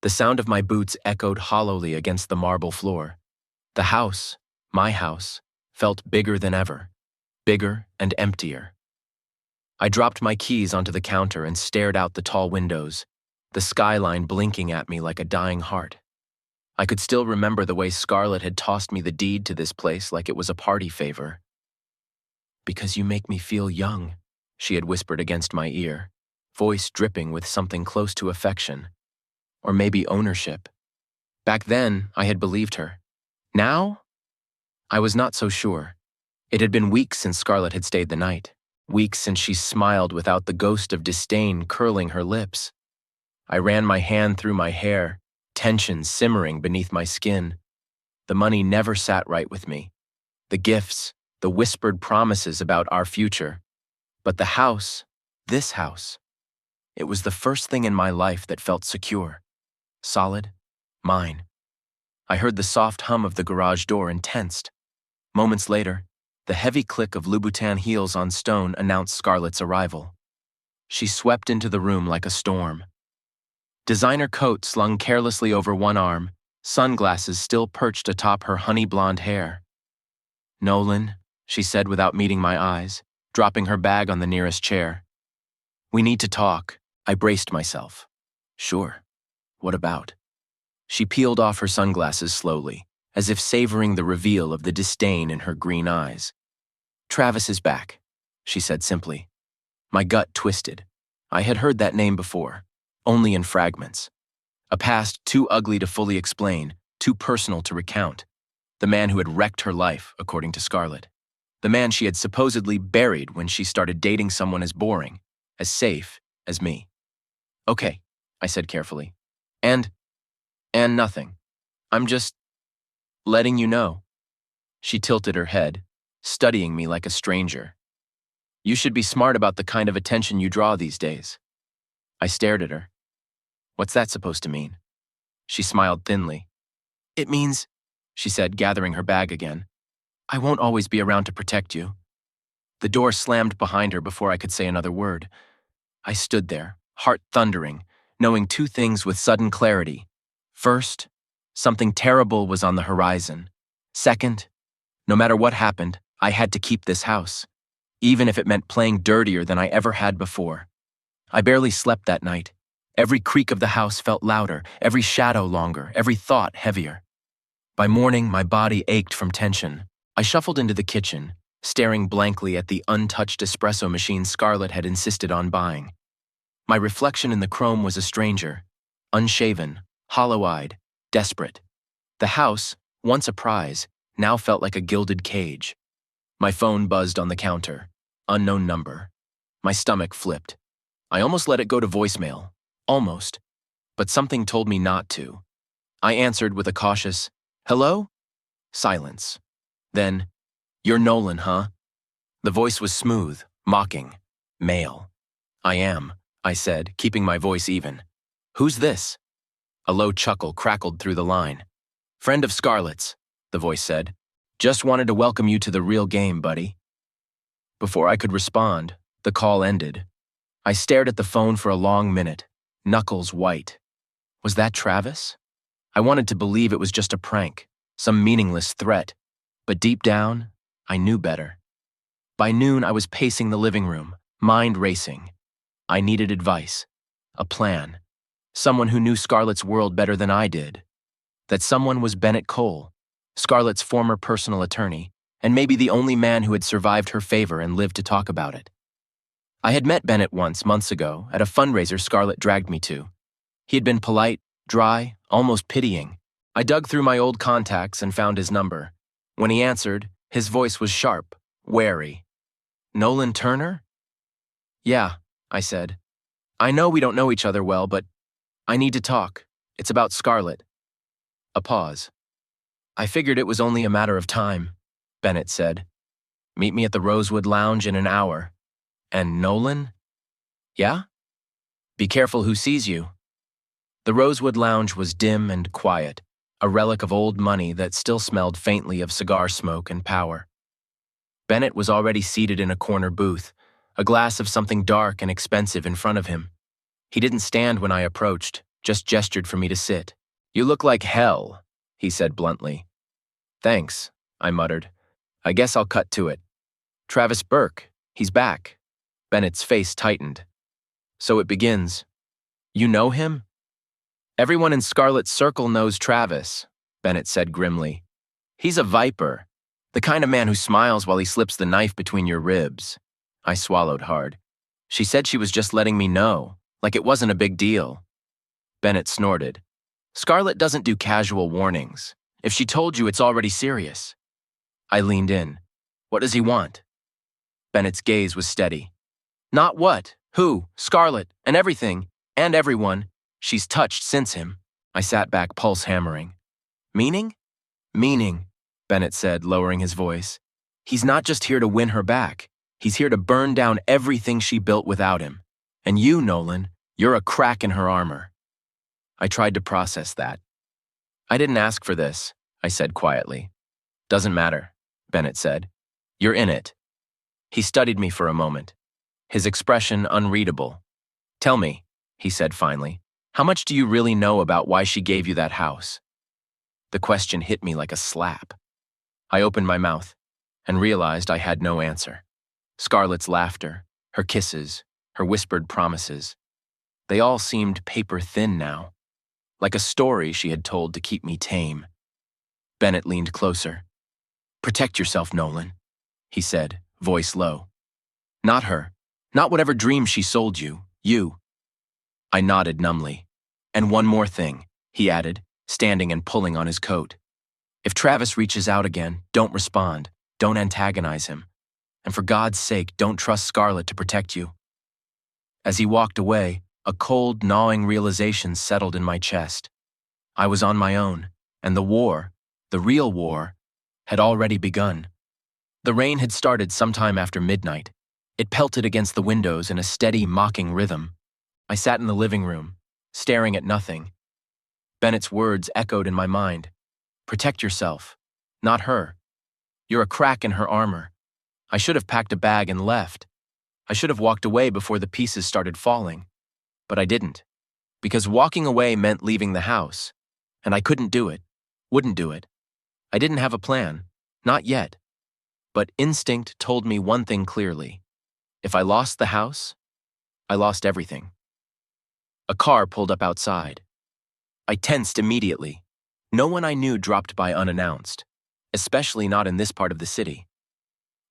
The sound of my boots echoed hollowly against the marble floor. The house, my house, felt bigger than ever, bigger and emptier. I dropped my keys onto the counter and stared out the tall windows, the skyline blinking at me like a dying heart. I could still remember the way Scarlett had tossed me the deed to this place like it was a party favor. "Because you make me feel young," she had whispered against my ear, voice dripping with something close to affection. Or maybe ownership. Back then, I had believed her. Now? I was not so sure. It had been weeks since Scarlett had stayed the night, weeks since she smiled without the ghost of disdain curling her lips. I ran my hand through my hair, tension simmering beneath my skin. The money never sat right with me. The gifts, the whispered promises about our future. But the house, this house, it was the first thing in my life that felt secure. Solid, mine. I heard the soft hum of the garage door and tensed. Moments later, the heavy click of Louboutin heels on stone announced Scarlett's arrival. She swept into the room like a storm. Designer coat slung carelessly over one arm, sunglasses still perched atop her honey-blonde hair. "Nolan," she said without meeting my eyes, dropping her bag on the nearest chair. "We need to talk." I braced myself. "Sure. What about?" She peeled off her sunglasses slowly, as if savoring the reveal of the disdain in her green eyes. "Travis is back," she said simply. My gut twisted. I had heard that name before, only in fragments. A past too ugly to fully explain, too personal to recount. The man who had wrecked her life, according to Scarlett. The man she had supposedly buried when she started dating someone as boring, as safe as me. "Okay," I said carefully. And nothing. I'm just letting you know." She tilted her head, studying me like a stranger. "You should be smart about the kind of attention you draw these days." I stared at her. "What's that supposed to mean?" She smiled thinly. "It means," she said, gathering her bag again, "I won't always be around to protect you." The door slammed behind her before I could say another word. I stood there, heart thundering, knowing two things with sudden clarity. First, something terrible was on the horizon. Second, no matter what happened, I had to keep this house, even if it meant playing dirtier than I ever had before. I barely slept that night. Every creak of the house felt louder, every shadow longer, every thought heavier. By morning, my body ached from tension. I shuffled into the kitchen, staring blankly at the untouched espresso machine Scarlett had insisted on buying. My reflection in the chrome was a stranger, unshaven, hollow-eyed, desperate. The house, once a prize, now felt like a gilded cage. My phone buzzed on the counter. Unknown number. My stomach flipped. I almost let it go to voicemail. Almost. But something told me not to. I answered with a cautious, "Hello?" Silence. Then, "You're Nolan, huh?" The voice was smooth, mocking, male. "I am," I said, keeping my voice even. "Who's this?" A low chuckle crackled through the line. "Friend of Scarlett's," the voice said. "Just wanted to welcome you to the real game, buddy." Before I could respond, the call ended. I stared at the phone for a long minute, knuckles white. Was that Travis? I wanted to believe it was just a prank, some meaningless threat, but deep down, I knew better. By noon, I was pacing the living room, mind racing. I needed advice, a plan. Someone who knew Scarlett's world better than I did. That someone was Bennett Cole, Scarlett's former personal attorney, and maybe the only man who had survived her favor and lived to talk about it. I had met Bennett once, months ago, at a fundraiser Scarlett dragged me to. He had been polite, dry, almost pitying. I dug through my old contacts and found his number. When he answered, his voice was sharp, wary. "Nolan Turner?" "Yeah," I said. "I know we don't know each other well, but I need to talk. It's about Scarlett." A pause. "I figured it was only a matter of time," Bennett said. "Meet me at the Rosewood Lounge in an hour." "And Nolan?" "Yeah?" "Be careful who sees you." The Rosewood Lounge was dim and quiet, a relic of old money that still smelled faintly of cigar smoke and power. Bennett was already seated in a corner booth, a glass of something dark and expensive in front of him. He didn't stand when I approached, just gestured for me to sit. "You look like hell," he said bluntly. "Thanks," I muttered. "I guess I'll cut to it. Travis Burke, he's back." Bennett's face tightened. "So it begins. You know him?" "Everyone in Scarlet's circle knows Travis," Bennett said grimly. "He's a viper, the kind of man who smiles while he slips the knife between your ribs." I swallowed hard. She said she was just letting me know, like it wasn't a big deal. Bennett snorted. "Scarlet doesn't do casual warnings. If she told you, it's already serious." I leaned in. "What does he want?" Bennett's gaze was steady. "Not what, who, Scarlet, and everything, and everyone she's touched since him." I sat back, pulse hammering. "Meaning?" "Meaning," Bennett said, lowering his voice. "He's not just here to win her back. He's here to burn down everything she built without him. And you, Nolan, you're a crack in her armor." I tried to process that. "I didn't ask for this," I said quietly. "Doesn't matter," Bennett said. "You're in it." He studied me for a moment, his expression unreadable. "Tell me," he said finally, "how much do you really know about why she gave you that house?" The question hit me like a slap. I opened my mouth and realized I had no answer. Scarlet's laughter, her kisses, her whispered promises, they all seemed paper thin now, like a story she had told to keep me tame. Bennett leaned closer. "Protect yourself, Nolan," he said, voice low. "Not her. Not whatever dream she sold you. You." I nodded numbly. "And one more thing," he added, standing and pulling on his coat. "If Travis reaches out again, don't respond. Don't antagonize him. And for God's sake, don't trust Scarlet to protect you." As he walked away, a cold, gnawing realization settled in my chest. I was on my own, and the war, the real war, had already begun. The rain had started sometime after midnight. It pelted against the windows in a steady, mocking rhythm. I sat in the living room, staring at nothing. Bennett's words echoed in my mind. "Protect yourself. Not her. You're a crack in her armor." I should have packed a bag and left. I should have walked away before the pieces started falling. But I didn't, because walking away meant leaving the house, and I couldn't do it, wouldn't do it. I didn't have a plan, not yet. But instinct told me one thing clearly. If I lost the house, I lost everything. A car pulled up outside. I tensed immediately. No one I knew dropped by unannounced, especially not in this part of the city.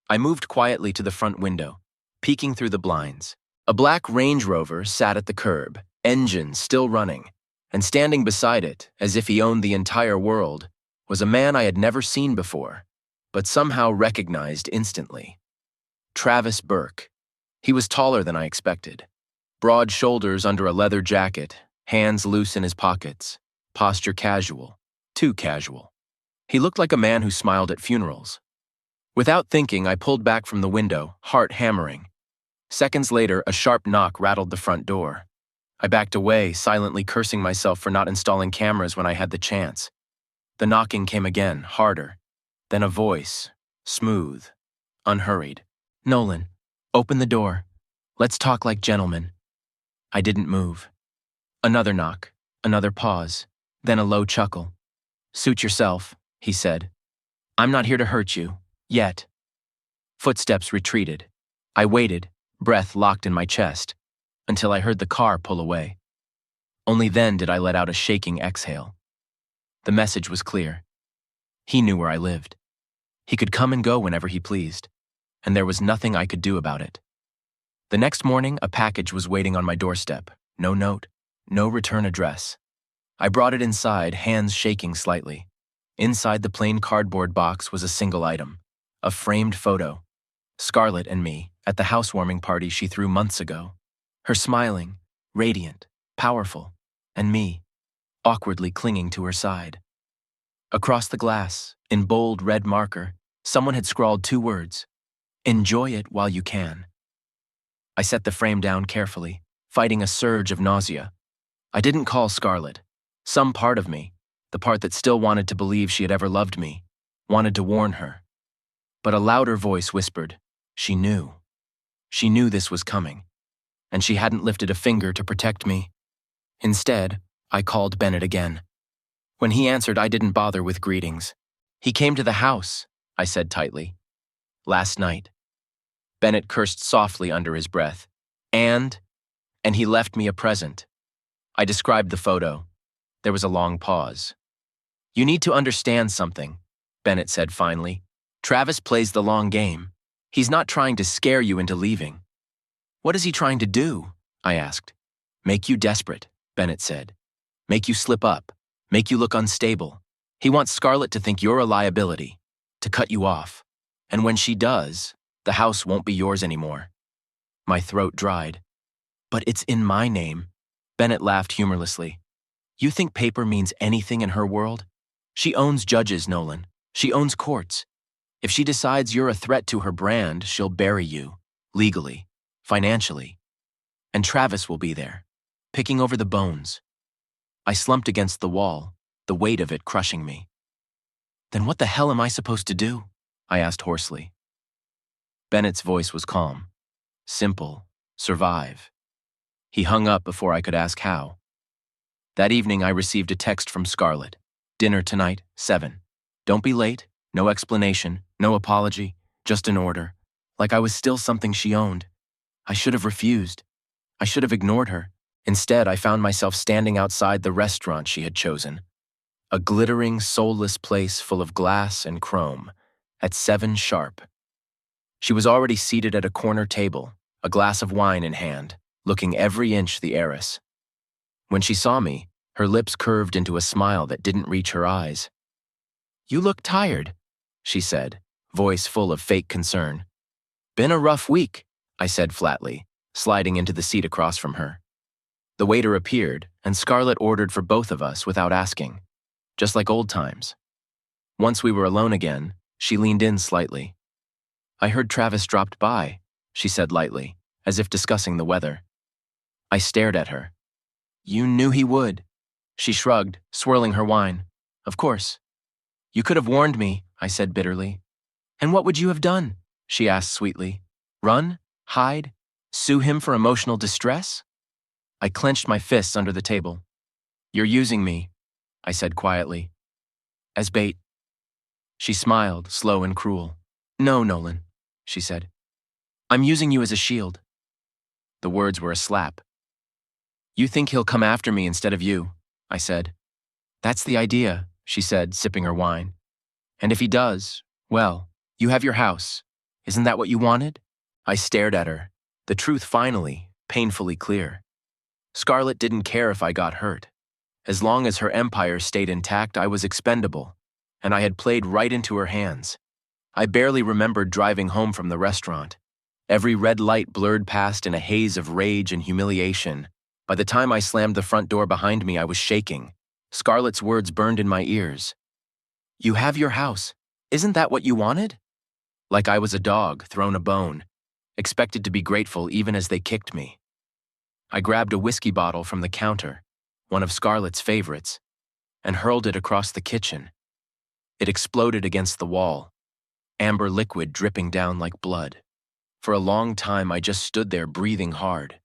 I moved quietly to the front window, peeking through the blinds. A black Range Rover sat at the curb, engine still running, and standing beside it, as if he owned the entire world, was a man I had never seen before, but somehow recognized instantly. Travis Burke. He was taller than I expected. Broad shoulders under a leather jacket, hands loose in his pockets, posture casual, too casual. He looked like a man who smiled at funerals. Without thinking, I pulled back from the window, heart hammering. Seconds later, a sharp knock rattled the front door. I backed away, silently cursing myself for not installing cameras when I had the chance. The knocking came again, harder. Then a voice, smooth, unhurried. "Nolan, open the door. Let's talk like gentlemen." I didn't move. Another knock, another pause, then a low chuckle. "Suit yourself," he said. "I'm not here to hurt you. Yet." Footsteps retreated. I waited, breath locked in my chest, until I heard the car pull away. Only then did I let out a shaking exhale. The message was clear. He knew where I lived. He could come and go whenever he pleased, and there was nothing I could do about it. The next morning, a package was waiting on my doorstep. No note, no return address. I brought it inside, hands shaking slightly. Inside the plain cardboard box was a single item, a framed photo. Scarlet and me, at the housewarming party she threw months ago. Her smiling, radiant, powerful, and me, awkwardly clinging to her side. Across the glass, in bold red marker, someone had scrawled 2 words, "Enjoy it while you can." I set the frame down carefully, fighting a surge of nausea. I didn't call Scarlet. Some part of me, the part that still wanted to believe she had ever loved me, wanted to warn her. But a louder voice whispered, she knew. She knew this was coming, and she hadn't lifted a finger to protect me. Instead, I called Bennett again. When he answered, I didn't bother with greetings. He came to the house, I said tightly. Last night. Bennett cursed softly under his breath. And he left me a present. I described the photo. There was a long pause. You need to understand something, Bennett said finally. Travis plays the long game. He's not trying to scare you into leaving. What is he trying to do? I asked. Make you desperate, Bennett said. Make you slip up. Make you look unstable. He wants Scarlett to think you're a liability, to cut you off. And when she does, the house won't be yours anymore. My throat dried. But it's in my name. Bennett laughed humorlessly. You think paper means anything in her world? She owns judges, Nolan. She owns courts. If she decides you're a threat to her brand, she'll bury you, legally, financially. And Travis will be there, picking over the bones. I slumped against the wall, the weight of it crushing me. Then what the hell am I supposed to do? I asked hoarsely. Bennett's voice was calm. Simple. Survive. He hung up before I could ask how. That evening I received a text from Scarlett. Dinner tonight, 7. Don't be late, no explanation, no apology, just an order. Like I was still something she owned. I should have refused. I should have ignored her. Instead, I found myself standing outside the restaurant she had chosen. A glittering, soulless place full of glass and chrome, at 7 sharp. She was already seated at a corner table, a glass of wine in hand, looking every inch the heiress. When she saw me, her lips curved into a smile that didn't reach her eyes. You look tired, she said, voice full of fake concern. Been a rough week, I said flatly, sliding into the seat across from her. The waiter appeared, and Scarlett ordered for both of us without asking, just like old times. Once we were alone again, she leaned in slightly. I heard Travis dropped by, she said lightly, as if discussing the weather. I stared at her. You knew he would. She shrugged, swirling her wine. Of course. You could have warned me, I said bitterly. And what would you have done? She asked sweetly. Run? Hide? Sue him for emotional distress? I clenched my fists under the table. You're using me, I said quietly. As bait. She smiled, slow and cruel. No, Nolan, she said. I'm using you as a shield. The words were a slap. You think he'll come after me instead of you, I said. That's the idea, she said, sipping her wine. And if he does, well, you have your house. Isn't that what you wanted? I stared at her, the truth finally, painfully clear. Scarlett didn't care if I got hurt. As long as her empire stayed intact, I was expendable, and I had played right into her hands. I barely remembered driving home from the restaurant. Every red light blurred past in a haze of rage and humiliation. By the time I slammed the front door behind me, I was shaking. Scarlett's words burned in my ears. You have your house. Isn't that what you wanted? Like I was a dog thrown a bone, expected to be grateful even as they kicked me. I grabbed a whiskey bottle from the counter, one of Scarlett's favorites, and hurled it across the kitchen. It exploded against the wall, amber liquid dripping down like blood. For a long time, I just stood there breathing hard.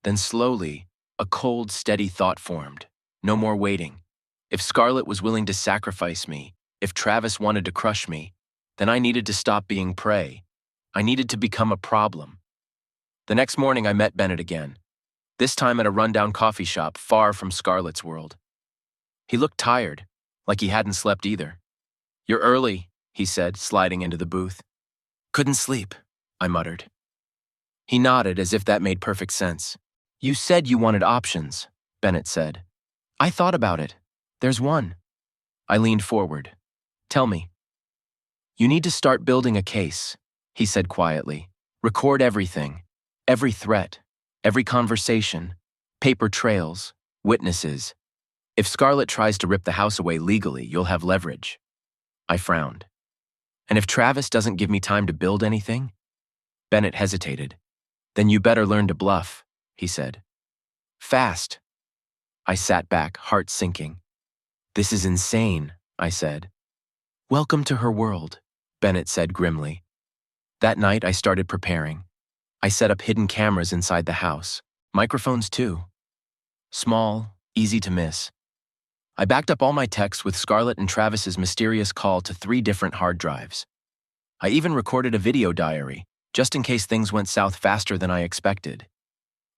Then slowly, a cold, steady thought formed. No more waiting. If Scarlett was willing to sacrifice me, if Travis wanted to crush me, then I needed to stop being prey. I needed to become a problem. The next morning, I met Bennett again, this time at a rundown coffee shop far from Scarlett's world. He looked tired, like he hadn't slept either. You're early, he said, sliding into the booth. Couldn't sleep, I muttered. He nodded as if that made perfect sense. You said you wanted options, Bennett said. I thought about it. There's one. I leaned forward. Tell me. You need to start building a case, he said quietly. Record everything. Every threat. Every conversation. Paper trails. Witnesses. If Scarlett tries to rip the house away legally, you'll have leverage. I frowned. And if Travis doesn't give me time to build anything? Bennett hesitated. Then you better learn to bluff, he said. Fast. I sat back, heart sinking. This is insane, I said. Welcome to her world, Bennett said grimly. That night, I started preparing. I set up hidden cameras inside the house, microphones too. Small, easy to miss. I backed up all my texts with Scarlett and Travis's mysterious call to 3 different hard drives. I even recorded a video diary, just in case things went south faster than I expected.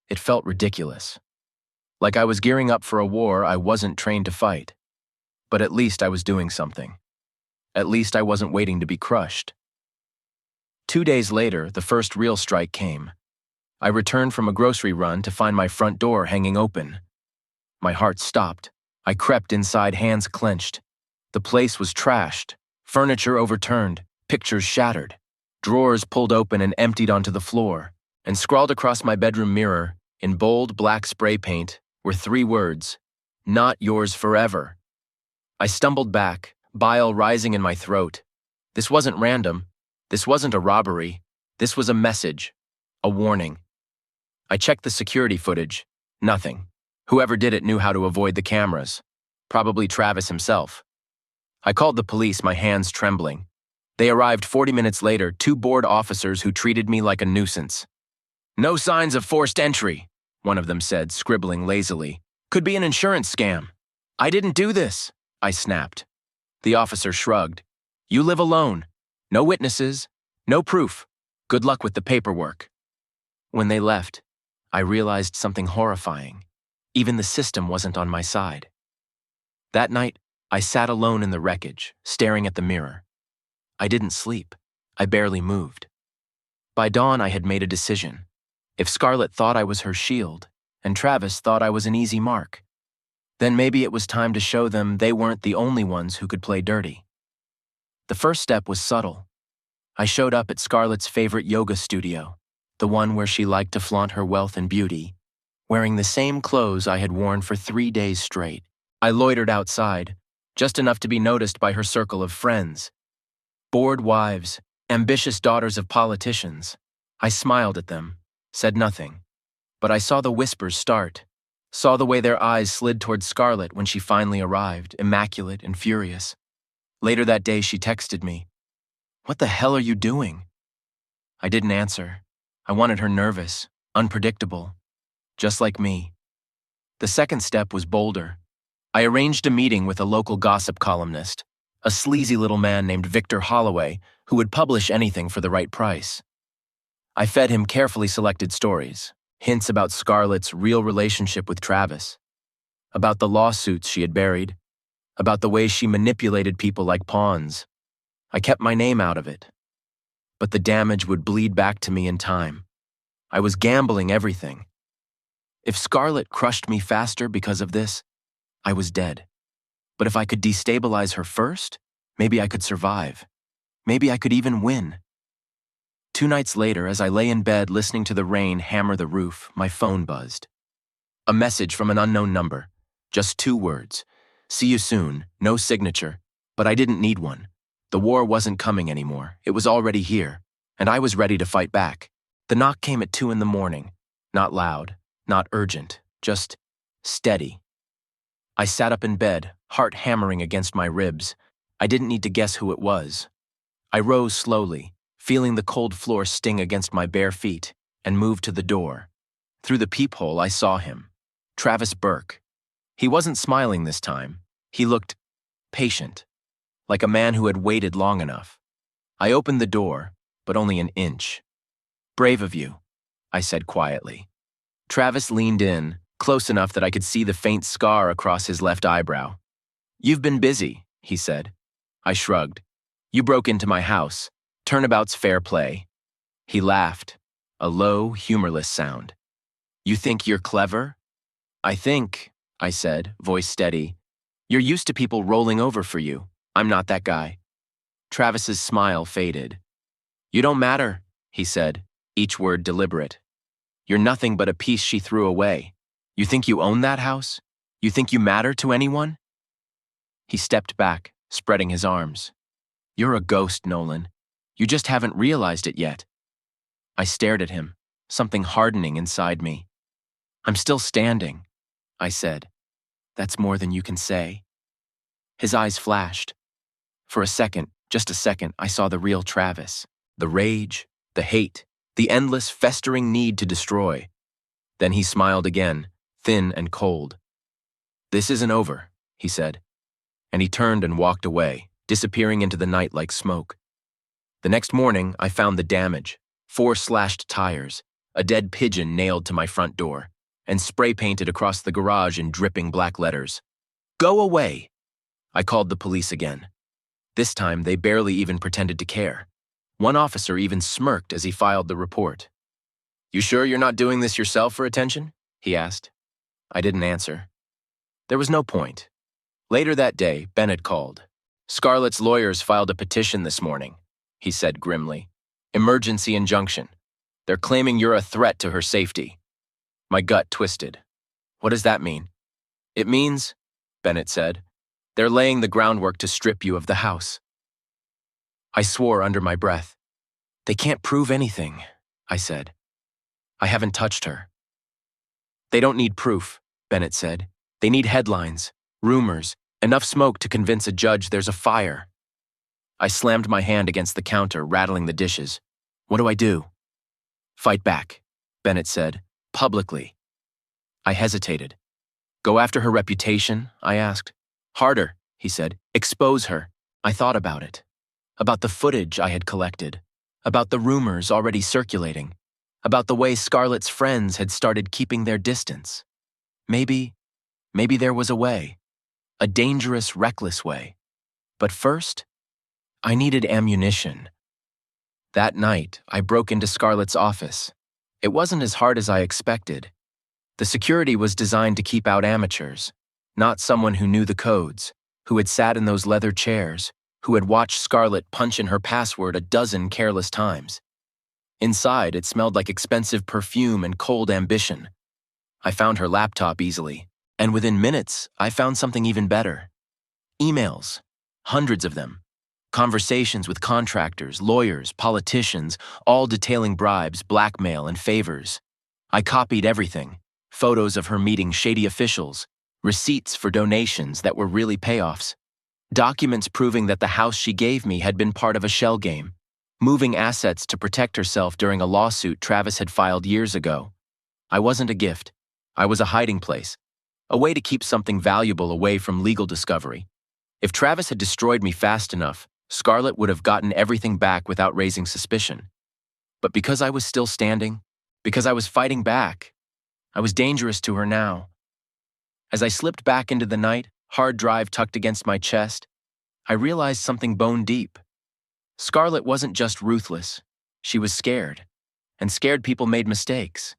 It felt ridiculous. Like I was gearing up for a war I wasn't trained to fight. But at least I was doing something. At least I wasn't waiting to be crushed. 2 days later, the first real strike came. I returned from a grocery run to find my front door hanging open. My heart stopped. I crept inside, hands clenched. The place was trashed, furniture overturned, pictures shattered, drawers pulled open and emptied onto the floor, and scrawled across my bedroom mirror, in bold black spray paint, were 3 words, "Not yours forever." I stumbled back, bile rising in my throat. This wasn't random. This wasn't a robbery. This was a message, a warning. I checked the security footage. Nothing. Whoever did it knew how to avoid the cameras. Probably Travis himself. I called the police, my hands trembling. They arrived 40 minutes later, 2 bored officers who treated me like a nuisance. "No signs of forced entry," one of them said, scribbling lazily. "Could be an insurance scam." "I didn't do this," I snapped. The officer shrugged. "You live alone. No witnesses. No proof. Good luck with the paperwork." When they left, I realized something horrifying. Even the system wasn't on my side. That night, I sat alone in the wreckage, staring at the mirror. I didn't sleep. I barely moved. By dawn, I had made a decision. If Scarlett thought I was her shield, and Travis thought I was an easy mark, then maybe it was time to show them they weren't the only ones who could play dirty. The first step was subtle. I showed up at Scarlett's favorite yoga studio, the one where she liked to flaunt her wealth and beauty, wearing the same clothes I had worn for 3 days straight. I loitered outside, just enough to be noticed by her circle of friends. Bored wives, ambitious daughters of politicians. I smiled at them, said nothing. But I saw the whispers start, saw the way their eyes slid toward Scarlett when she finally arrived, immaculate and furious. Later that day, she texted me, "What the hell are you doing?" I didn't answer. I wanted her nervous, unpredictable, just like me. The second step was bolder. I arranged a meeting with a local gossip columnist, a sleazy little man named Victor Holloway who would publish anything for the right price. I fed him carefully selected stories, hints about Scarlett's real relationship with Travis, about the lawsuits she had buried, about the way she manipulated people like pawns. I kept my name out of it. But the damage would bleed back to me in time. I was gambling everything. If Scarlett crushed me faster because of this, I was dead. But if I could destabilize her first, maybe I could survive. Maybe I could even win. 2 nights later, as I lay in bed listening to the rain hammer the roof, my phone buzzed. A message from an unknown number. Just 2 words. "See you soon," no signature, but I didn't need one. The war wasn't coming anymore. It was already here, and I was ready to fight back. The knock came at 2 in the morning. Not loud, not urgent, just steady. I sat up in bed, heart hammering against my ribs. I didn't need to guess who it was. I rose slowly, feeling the cold floor sting against my bare feet, and moved to the door. Through the peephole, I saw him. Travis Burke. He wasn't smiling this time. He looked patient, like a man who had waited long enough. I opened the door, but only an inch. "Brave of you," I said quietly. Travis leaned in, close enough that I could see the faint scar across his left eyebrow. "You've been busy," he said. I shrugged. "You broke into my house. Turnabout's fair play." He laughed, a low, humorless sound. "You think you're clever?" "I think," I said, voice steady, "you're used to people rolling over for you. I'm not that guy." Travis's smile faded. "You don't matter," he said, each word deliberate. "You're nothing but a piece she threw away. You think you own that house? You think you matter to anyone?" He stepped back, spreading his arms. "You're a ghost, Nolan. You just haven't realized it yet." I stared at him, something hardening inside me. "I'm still standing," I said. "That's more than you can say." His eyes flashed. For a second, just a second, I saw the real Travis. The rage, the hate, the endless, festering need to destroy. Then he smiled again, thin and cold. "This isn't over," he said, and he turned and walked away, disappearing into the night like smoke. The next morning, I found the damage: 4 slashed tires, a dead pigeon nailed to my front door, and spray painted across the garage in dripping black letters. "Go away!" I called the police again. This time, they barely even pretended to care. One officer even smirked as he filed the report. "You sure you're not doing this yourself for attention?" he asked. I didn't answer. There was no point. Later that day, Bennett called. "Scarlett's lawyers filed a petition this morning," he said grimly. "Emergency injunction. They're claiming you're a threat to her safety." My gut twisted. "What does that mean?" "It means," Bennett said, "they're laying the groundwork to strip you of the house." I swore under my breath. "They can't prove anything," I said. "I haven't touched her." "They don't need proof," Bennett said. "They need headlines, rumors, enough smoke to convince a judge there's a fire." I slammed my hand against the counter, rattling the dishes. "What do I do?" "Fight back," Bennett said, "publicly." I hesitated. "Go after her reputation?" I asked. "Harder," he said. "Expose her." I thought about it. About the footage I had collected. About the rumors already circulating. About the way Scarlett's friends had started keeping their distance. Maybe there was a way. A dangerous, reckless way. But first, I needed ammunition. That night, I broke into Scarlett's office. It wasn't as hard as I expected. The security was designed to keep out amateurs, not someone who knew the codes, who had sat in those leather chairs, who had watched Scarlett punch in her password a dozen careless times. Inside, it smelled like expensive perfume and cold ambition. I found her laptop easily, and within minutes, I found something even better. Emails. Hundreds of them. Conversations with contractors, lawyers, politicians, all detailing bribes, blackmail, and favors. I copied everything. Photos of her meeting shady officials, receipts for donations that were really payoffs, documents proving that the house she gave me had been part of a shell game, moving assets to protect herself during a lawsuit Travis had filed years ago. I wasn't a gift. I was a hiding place, a way to keep something valuable away from legal discovery. If Travis had destroyed me fast enough, Scarlett would have gotten everything back without raising suspicion. But because I was still standing, because I was fighting back, I was dangerous to her now. As I slipped back into the night, hard drive tucked against my chest, I realized something bone deep. Scarlett wasn't just ruthless. She was scared, and scared people made mistakes.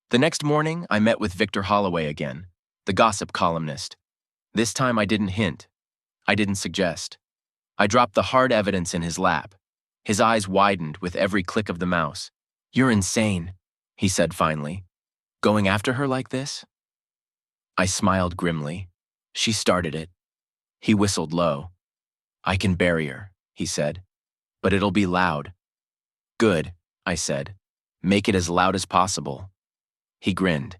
The next morning, I met with Victor Holloway again, the gossip columnist. This time I didn't hint. I didn't suggest. I dropped the hard evidence in his lap. His eyes widened with every click of the mouse. "You're insane," he said finally. "Going after her like this?" I smiled grimly. "She started it." He whistled low. "I can bury her," he said, "but it'll be loud." "Good," I said. "Make it as loud as possible." He grinned.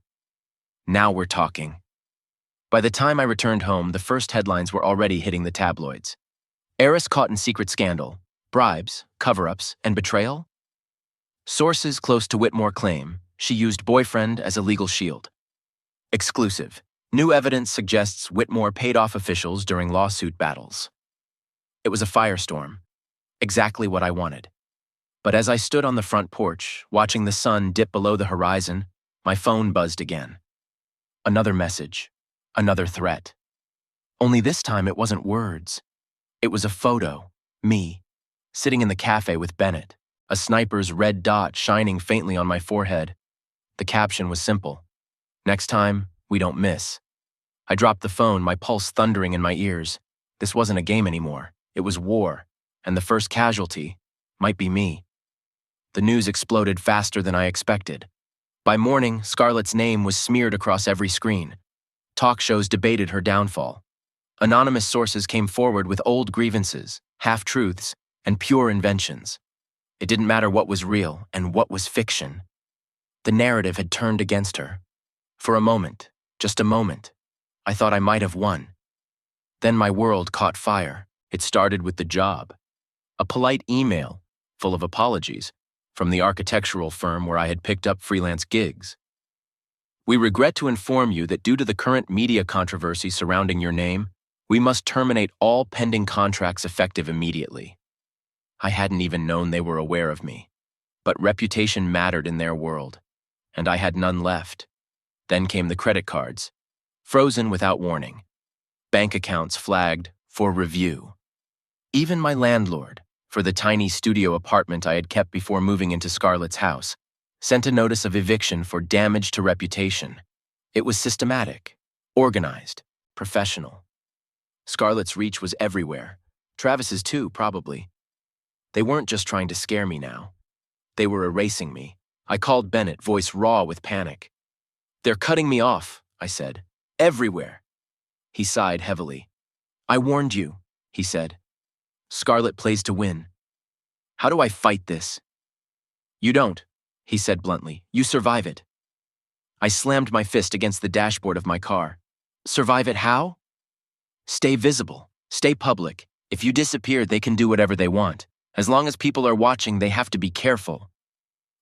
"Now we're talking." By the time I returned home, the first headlines were already hitting the tabloids. Heiress caught in secret scandal, bribes, cover-ups, and betrayal? Sources close to Whitmore claim she used boyfriend as a legal shield. Exclusive. New evidence suggests Whitmore paid off officials during lawsuit battles. It was a firestorm. Exactly what I wanted. But as I stood on the front porch, watching the sun dip below the horizon, my phone buzzed again. Another message. Another threat. Only this time it wasn't words. It was a photo. Me. Sitting in the cafe with Bennett. A sniper's red dot shining faintly on my forehead. The caption was simple. "Next time, we don't miss." I dropped the phone, my pulse thundering in my ears. This wasn't a game anymore. It was war, and the first casualty might be me. The news exploded faster than I expected. By morning, Scarlett's name was smeared across every screen. Talk shows debated her downfall. Anonymous sources came forward with old grievances, half-truths, and pure inventions. It didn't matter what was real and what was fiction. The narrative had turned against her. For a moment, just a moment, I thought I might have won. Then my world caught fire. It started with the job. A polite email, full of apologies, from the architectural firm where I had picked up freelance gigs. We regret to inform you that due to the current media controversy surrounding your name, we must terminate all pending contracts effective immediately. I hadn't even known they were aware of me. But reputation mattered in their world, and I had none left. Then came the credit cards, frozen without warning. Bank accounts flagged for review. Even my landlord, for the tiny studio apartment I had kept before moving into Scarlett's house, sent a notice of eviction for damage to reputation. It was systematic, organized, professional. Scarlett's reach was everywhere. Travis's too, probably. They weren't just trying to scare me now. They were erasing me. I called Bennett, voice raw with panic. "They're cutting me off," I said. "Everywhere." He sighed heavily. "I warned you," he said. "Scarlett plays to win. How do I fight this?" "You don't," he said bluntly. "You survive it." I slammed my fist against the dashboard of my car. "Survive it how?" "Stay visible. Stay public. If you disappear, they can do whatever they want. As long as people are watching, they have to be careful."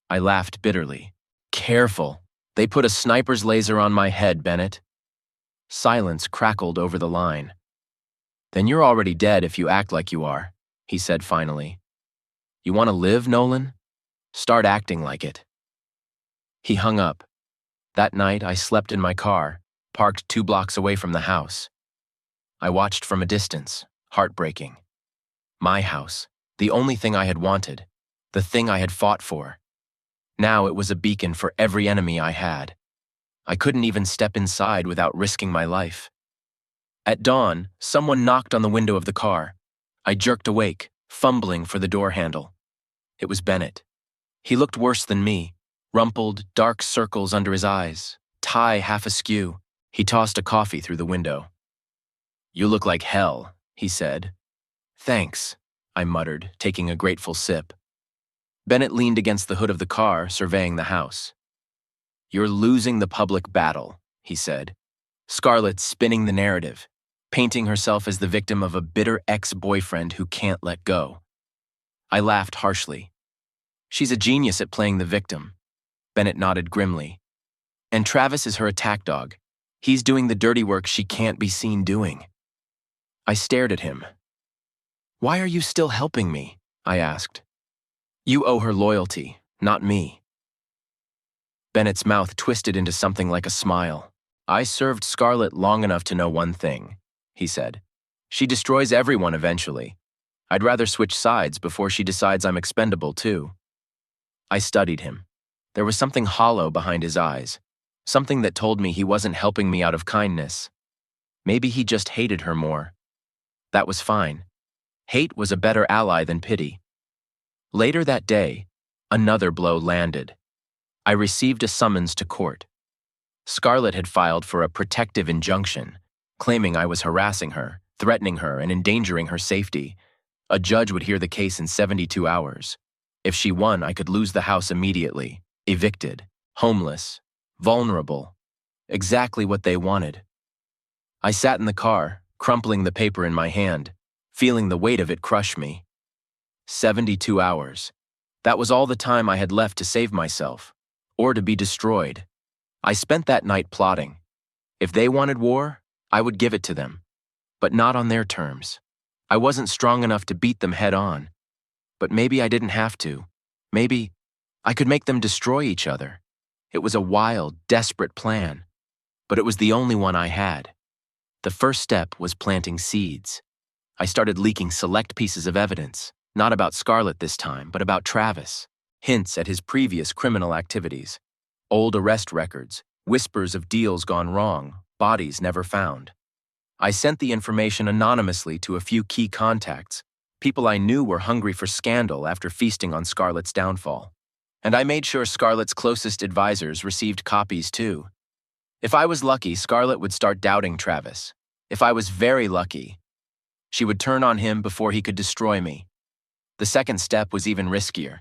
I laughed bitterly. "Careful. They put a sniper's laser on my head, Bennett." Silence crackled over the line. "Then you're already dead if you act like you are," he said finally. "You want to live, Nolan? Start acting like it." He hung up. That night, I slept in my car, parked 2 blocks away from the house. I watched from a distance, heartbreaking. My house, the only thing I had wanted, the thing I had fought for. Now it was a beacon for every enemy I had. I couldn't even step inside without risking my life. At dawn, someone knocked on the window of the car. I jerked awake, fumbling for the door handle. It was Bennett. He looked worse than me, rumpled, dark circles under his eyes, tie half askew. He tossed a coffee through the window. "You look like hell," he said. "Thanks," I muttered, taking a grateful sip. Bennett leaned against the hood of the car, surveying the house. "You're losing the public battle," he said. "Scarlett's spinning the narrative, painting herself as the victim of a bitter ex-boyfriend who can't let go." I laughed harshly. "She's a genius at playing the victim." Bennett nodded grimly. "And Travis is her attack dog. He's doing the dirty work she can't be seen doing." I stared at him. "Why are you still helping me?" I asked. "You owe her loyalty, not me." Bennett's mouth twisted into something like a smile. "I served Scarlett long enough to know one thing," he said. "She destroys everyone eventually. I'd rather switch sides before she decides I'm expendable too." I studied him. There was something hollow behind his eyes, something that told me he wasn't helping me out of kindness. Maybe he just hated her more. That was fine. Hate was a better ally than pity. Later that day, another blow landed. I received a summons to court. Scarlett had filed for a protective injunction, claiming I was harassing her, threatening her, and endangering her safety. A judge would hear the case in 72 hours. If she won, I could lose the house immediately, evicted, homeless, vulnerable. Exactly what they wanted. I sat in the car, crumpling the paper in my hand, feeling the weight of it crush me. 72 hours. That was all the time I had left to save myself, or to be destroyed. I spent that night plotting. If they wanted war, I would give it to them, but not on their terms. I wasn't strong enough to beat them head on, but maybe I didn't have to. Maybe I could make them destroy each other. It was a wild, desperate plan, but it was the only one I had. The first step was planting seeds. I started leaking select pieces of evidence, not about Scarlett this time, but about Travis. Hints at his previous criminal activities. Old arrest records, whispers of deals gone wrong, bodies never found. I sent the information anonymously to a few key contacts, people I knew were hungry for scandal after feasting on Scarlett's downfall. And I made sure Scarlett's closest advisors received copies too. If I was lucky, Scarlett would start doubting Travis. If I was very lucky, she would turn on him before he could destroy me. The second step was even riskier.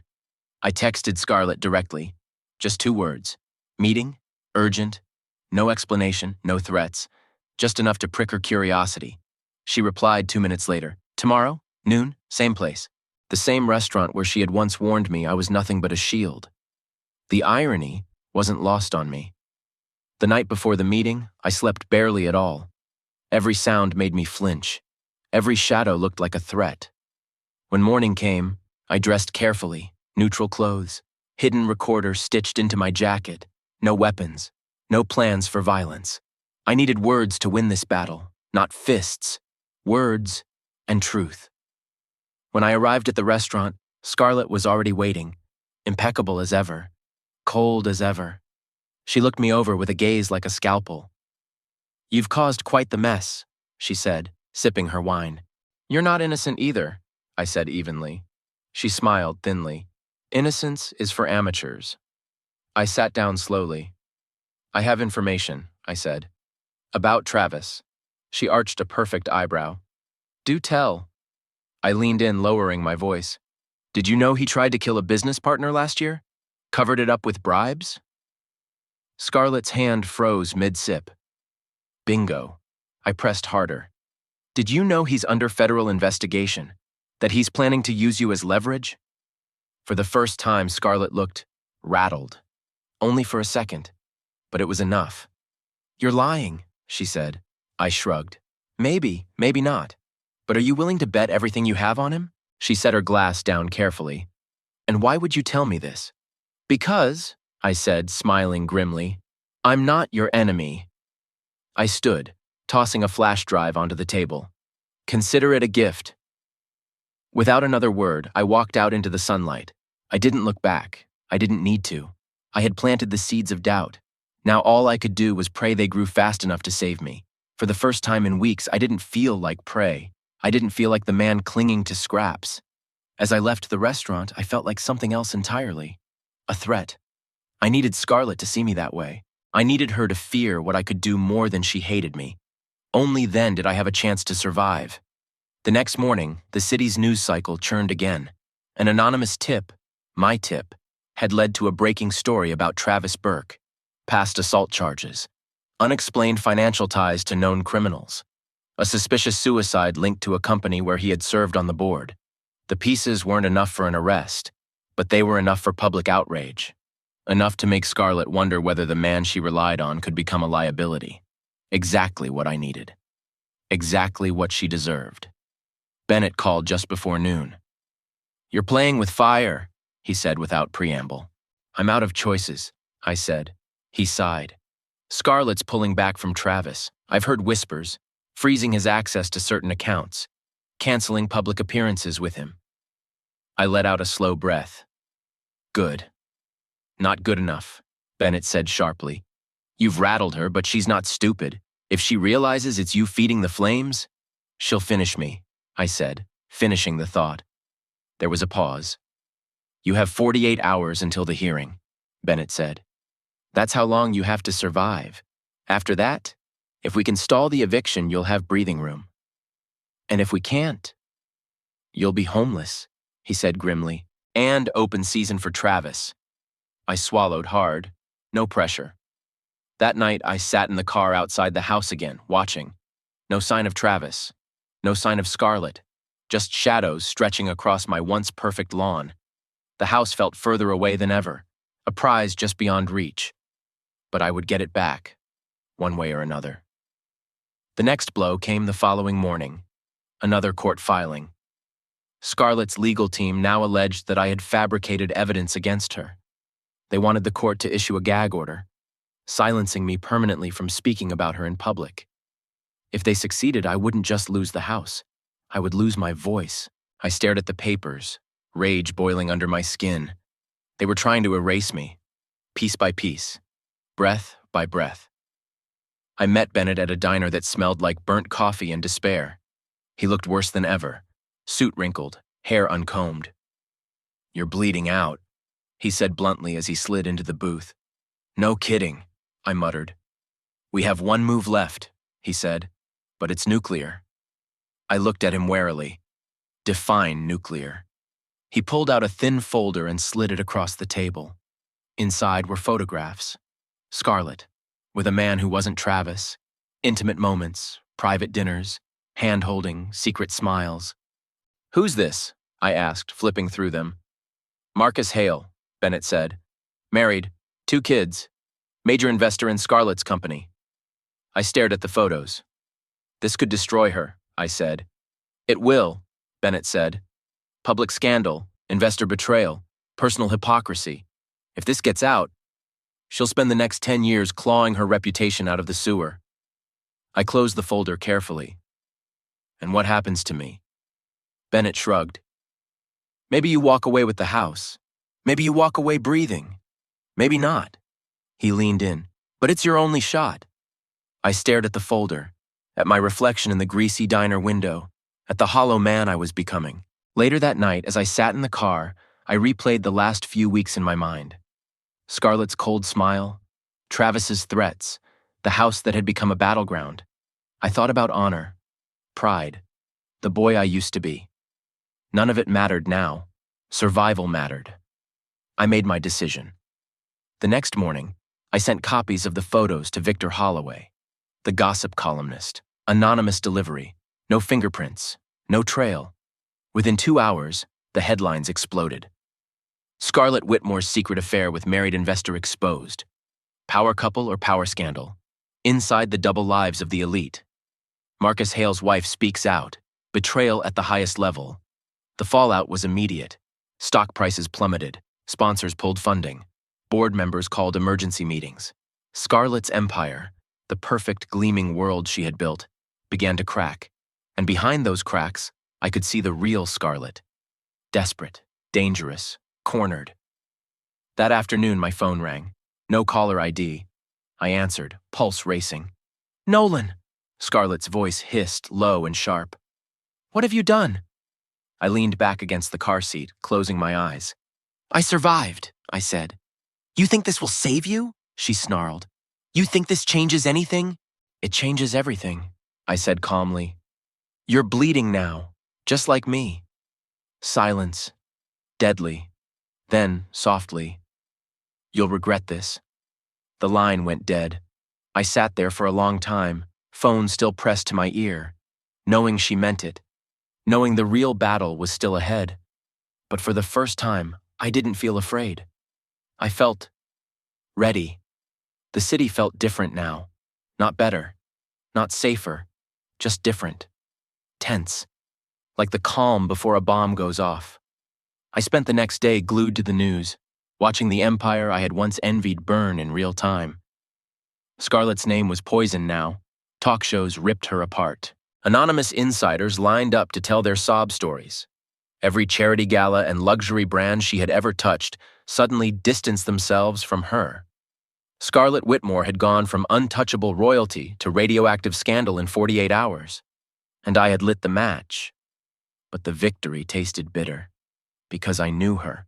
I texted Scarlett directly. Just 2 words. Meeting, urgent, no explanation, no threats, just enough to prick her curiosity. She replied 2 minutes later. Tomorrow, noon, same place. The same restaurant where she had once warned me I was nothing but a shield. The irony wasn't lost on me. The night before the meeting, I slept barely at all. Every sound made me flinch. Every shadow looked like a threat. When morning came, I dressed carefully, neutral clothes, hidden recorder stitched into my jacket, no weapons, no plans for violence. I needed words to win this battle, not fists, words and truth. When I arrived at the restaurant, Scarlett was already waiting, impeccable as ever, cold as ever. She looked me over with a gaze like a scalpel. "You've caused quite the mess," she said, sipping her wine. "You're not innocent either," I said evenly. She smiled thinly. "Innocence is for amateurs." I sat down slowly. "I have information," I said. "About Travis." She arched a perfect eyebrow. "Do tell." I leaned in, lowering my voice. "Did you know he tried to kill a business partner last year? Covered it up with bribes?" Scarlett's hand froze mid-sip. Bingo. I pressed harder. "Did you know he's under federal investigation? That he's planning to use you as leverage?" For the first time, Scarlett looked rattled. Only for a second, but it was enough. "You're lying," she said. I shrugged. "Maybe, maybe not. But are you willing to bet everything you have on him?" She set her glass down carefully. "And why would you tell me this?" "Because," I said, smiling grimly, "I'm not your enemy." I stood, tossing a flash drive onto the table. "Consider it a gift." Without another word, I walked out into the sunlight. I didn't look back. I didn't need to. I had planted the seeds of doubt. Now all I could do was pray they grew fast enough to save me. For the first time in weeks, I didn't feel like prey. I didn't feel like the man clinging to scraps. As I left the restaurant, I felt like something else entirely. A threat. I needed Scarlett to see me that way. I needed her to fear what I could do more than she hated me. Only then did I have a chance to survive. The next morning, the city's news cycle churned again. An anonymous tip, my tip, had led to a breaking story about Travis Burke. Past assault charges. Unexplained financial ties to known criminals. A suspicious suicide linked to a company where he had served on the board. The pieces weren't enough for an arrest, but they were enough for public outrage. Enough to make Scarlett wonder whether the man she relied on could become a liability. Exactly what I needed. Exactly what she deserved. Bennett called just before noon. "You're playing with fire," he said without preamble. "I'm out of choices," I said. He sighed. "Scarlett's pulling back from Travis. I've heard whispers, freezing his access to certain accounts, canceling public appearances with him." I let out a slow breath. "Good." "Not good enough," Bennett said sharply. "You've rattled her, but she's not stupid. If she realizes it's you feeding the flames, she'll finish me," I said, finishing the thought. There was a pause. "You have 48 hours until the hearing," Bennett said. "That's how long you have to survive. After that, if we can stall the eviction, you'll have breathing room. And if we can't, you'll be homeless," he said grimly, "and open season for Travis." I swallowed hard. No pressure. That night, I sat in the car outside the house again, watching. No sign of Travis. No sign of Scarlett. Just shadows stretching across my once perfect lawn. The house felt further away than ever, a prize just beyond reach. But I would get it back, one way or another. The next blow came the following morning. Another court filing. Scarlett's legal team now alleged that I had fabricated evidence against her. They wanted the court to issue a gag order, silencing me permanently from speaking about her in public. If they succeeded, I wouldn't just lose the house. I would lose my voice. I stared at the papers, rage boiling under my skin. They were trying to erase me, piece by piece, breath by breath. I met Bennett at a diner that smelled like burnt coffee and despair. He looked worse than ever, suit wrinkled, hair uncombed. "You're bleeding out," he said bluntly as he slid into the booth. "No kidding," I muttered. "We have one move left," he said, "but it's nuclear." I looked at him warily. Define nuclear. He pulled out a thin folder and slid it across the table. Inside were photographs. Scarlett, with a man who wasn't Travis. Intimate moments, private dinners, hand-holding, secret smiles. "Who's this?" I asked, flipping through them. "Marcus Hale," Bennett said. "Married, 2 kids. Major investor in Scarlett's company. I stared at the photos. This could destroy her, I said. It will, Bennett said. Public scandal, investor betrayal, personal hypocrisy. If this gets out, she'll spend the next 10 years clawing her reputation out of the sewer. I closed the folder carefully. And what happens to me? Bennett shrugged. Maybe you walk away with the house. Maybe you walk away breathing. Maybe not. He leaned in. But it's your only shot. I stared at the folder, at my reflection in the greasy diner window, at the hollow man I was becoming. Later that night, as I sat in the car, I replayed the last few weeks in my mind. Scarlett's cold smile, Travis's threats, the house that had become a battleground. I thought about honor, pride, the boy I used to be. None of it mattered now. Survival mattered. I made my decision. The next morning, I sent copies of the photos to Victor Holloway, the gossip columnist. Anonymous delivery, no fingerprints, no trail. Within 2 hours, the headlines exploded. Scarlett Whitmore's secret affair with married investor exposed. Power couple or power scandal? Inside the double lives of the elite. Marcus Hale's wife speaks out. Betrayal at the highest level. The fallout was immediate. Stock prices plummeted. Sponsors pulled funding. Board members called emergency meetings. Scarlett's empire, the perfect gleaming world she had built, began to crack. And behind those cracks, I could see the real Scarlett. Desperate, dangerous, cornered. That afternoon, my phone rang. No caller ID. I answered, pulse racing. Nolan! Scarlett's voice hissed, low and sharp. What have you done? I leaned back against the car seat, closing my eyes. I survived, I said. You think this will save you? She snarled. You think this changes anything? It changes everything, I said calmly. You're bleeding now, just like me. Silence. Deadly. Then, softly. You'll regret this. The line went dead. I sat there for a long time, phone still pressed to my ear, knowing she meant it, knowing the real battle was still ahead. But for the first time, I didn't feel afraid. I felt ready. The city felt different now. Not better. Not safer. Just different. Tense. Like the calm before a bomb goes off. I spent the next day glued to the news, watching the empire I had once envied burn in real time. Scarlett's name was poison now. Talk shows ripped her apart. Anonymous insiders lined up to tell their sob stories. Every charity gala and luxury brand she had ever touched suddenly distanced themselves from her. Scarlett Whitmore had gone from untouchable royalty to radioactive scandal in 48 hours. And I had lit the match. But the victory tasted bitter. Because I knew her.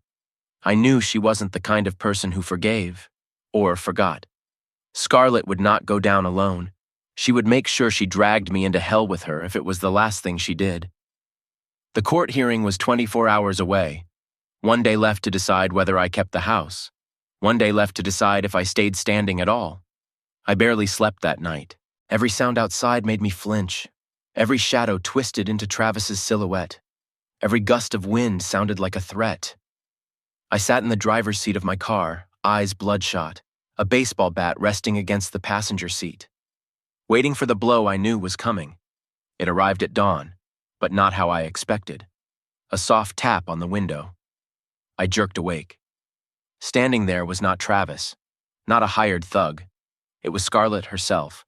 I knew she wasn't the kind of person who forgave or forgot. Scarlett would not go down alone. She would make sure she dragged me into hell with her if it was the last thing she did. The court hearing was 24 hours away. 1 day left to decide whether I kept the house. 1 day left to decide if I stayed standing at all. I barely slept that night. Every sound outside made me flinch. Every shadow twisted into Travis's silhouette. Every gust of wind sounded like a threat. I sat in the driver's seat of my car, eyes bloodshot, a baseball bat resting against the passenger seat. Waiting for the blow I knew was coming. It arrived at dawn, but not how I expected. A soft tap on the window. I jerked awake. Standing there was not Travis, not a hired thug. It was Scarlett herself.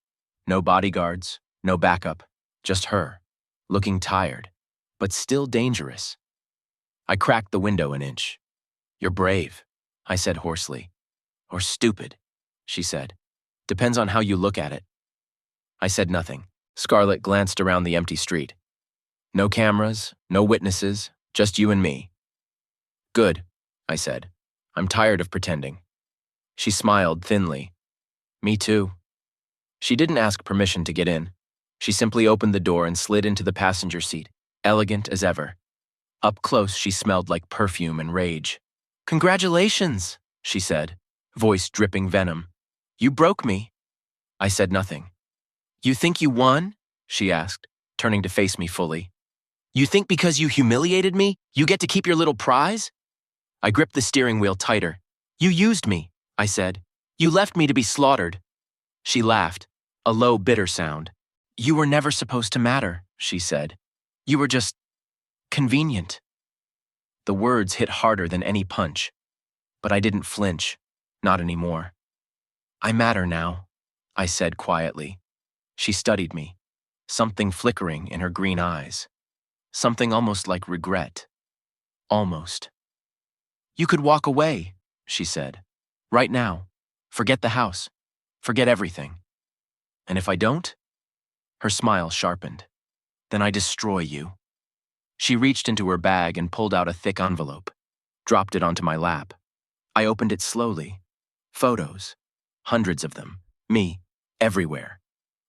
No bodyguards, no backup, just her, looking tired, but still dangerous. I cracked the window an inch. You're brave, I said hoarsely. Or stupid, she said. Depends on how you look at it. I said nothing. Scarlett glanced around the empty street. No cameras, no witnesses, just you and me. Good, I said. I'm tired of pretending. She smiled thinly. Me too. She didn't ask permission to get in. She simply opened the door and slid into the passenger seat, elegant as ever. Up close, she smelled like perfume and rage. Congratulations, she said, voice dripping venom. You broke me. I said nothing. You think you won? She asked, turning to face me fully. You think because you humiliated me, you get to keep your little prize? I gripped the steering wheel tighter. You used me, I said. You left me to be slaughtered. She laughed, a low, bitter sound. You were never supposed to matter, she said. You were just convenient. The words hit harder than any punch, but I didn't flinch, not anymore. I matter now, I said quietly. She studied me, something flickering in her green eyes, something almost like regret. Almost. You could walk away, she said. Right now. Forget the house. Forget everything. And if I don't? Her smile sharpened. Then I destroy you. She reached into her bag and pulled out a thick envelope, dropped it onto my lap. I opened it slowly. Photos. Hundreds of them. Me. Everywhere.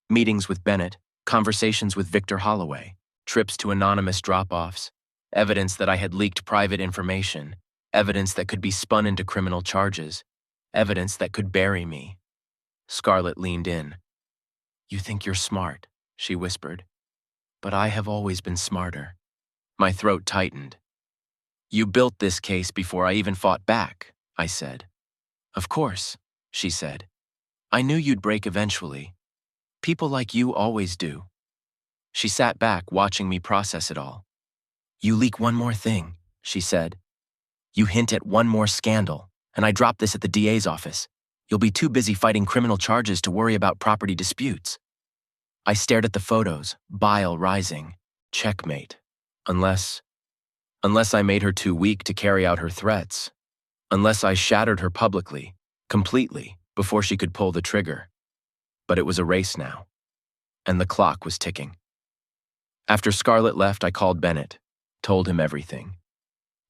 Meetings with Bennett, conversations with Victor Holloway, trips to anonymous drop-offs, evidence that I had leaked private information, evidence that could be spun into criminal charges, evidence that could bury me. Scarlett leaned in. You think you're smart, she whispered. But I have always been smarter. My throat tightened. You built this case before I even fought back, I said. Of course, she said. I knew you'd break eventually. People like you always do. She sat back, watching me process it all. You leak one more thing, she said. You hint at one more scandal, and I drop this at the DA's office. You'll be too busy fighting criminal charges to worry about property disputes. I stared at the photos, bile rising. Checkmate. Unless I made her too weak to carry out her threats. Unless I shattered her publicly, completely, before she could pull the trigger. But it was a race now, and the clock was ticking. After Scarlett left, I called Bennett, told him everything.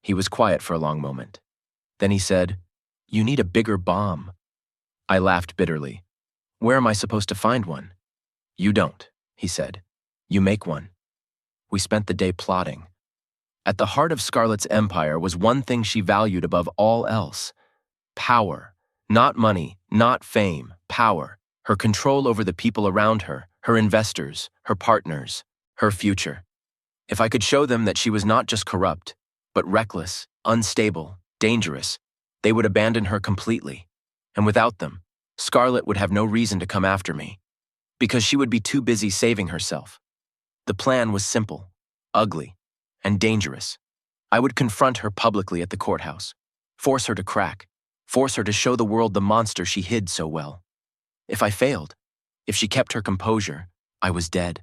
He was quiet for a long moment. Then he said, You need a bigger bomb. I laughed bitterly. Where am I supposed to find one? You don't, he said. You make one. We spent the day plotting. At the heart of Scarlett's empire was one thing she valued above all else. Power. Not money, not fame, power. Her control over the people around her, her investors, her partners, her future. If I could show them that she was not just corrupt, but reckless, unstable, dangerous, they would abandon her completely. And without them, Scarlett would have no reason to come after me, because she would be too busy saving herself. The plan was simple, ugly, and dangerous. I would confront her publicly at the courthouse, force her to crack, force her to show the world the monster she hid so well. If I failed, if she kept her composure, I was dead.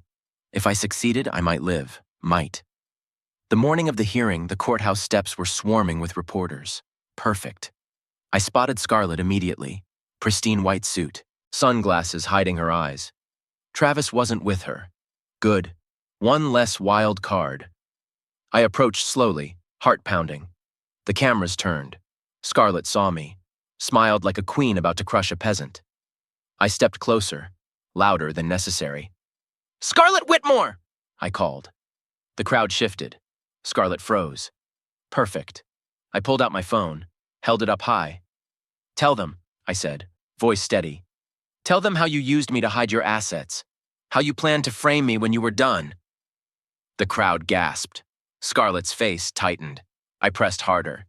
If I succeeded, I might live, might. The morning of the hearing, the courthouse steps were swarming with reporters. Perfect. I spotted Scarlett immediately. Pristine white suit, sunglasses hiding her eyes. Travis wasn't with her. Good. One less wild card. I approached slowly, heart pounding. The cameras turned. Scarlett saw me, smiled like a queen about to crush a peasant. I stepped closer, louder than necessary. Scarlett Whitmore! I called. The crowd shifted. Scarlett froze. Perfect. I pulled out my phone, held it up high. Tell them, I said, voice steady. Tell them how you used me to hide your assets, how you planned to frame me when you were done. The crowd gasped. Scarlett's face tightened. I pressed harder.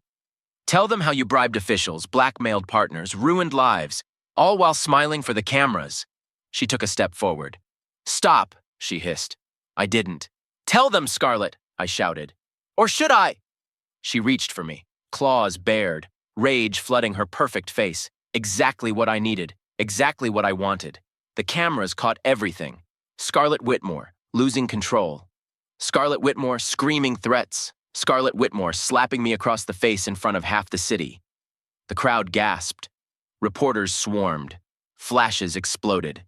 Tell them how you bribed officials, blackmailed partners, ruined lives, all while smiling for the cameras. She took a step forward. Stop, she hissed. I didn't. Tell them, Scarlett, I shouted. Or should I? She reached for me, claws bared, rage flooding her perfect face. Exactly what I needed, exactly what I wanted. The cameras caught everything. Scarlett Whitmore, losing control. Scarlett Whitmore screaming threats. Scarlett Whitmore slapping me across the face in front of half the city. The crowd gasped. Reporters swarmed. Flashes exploded.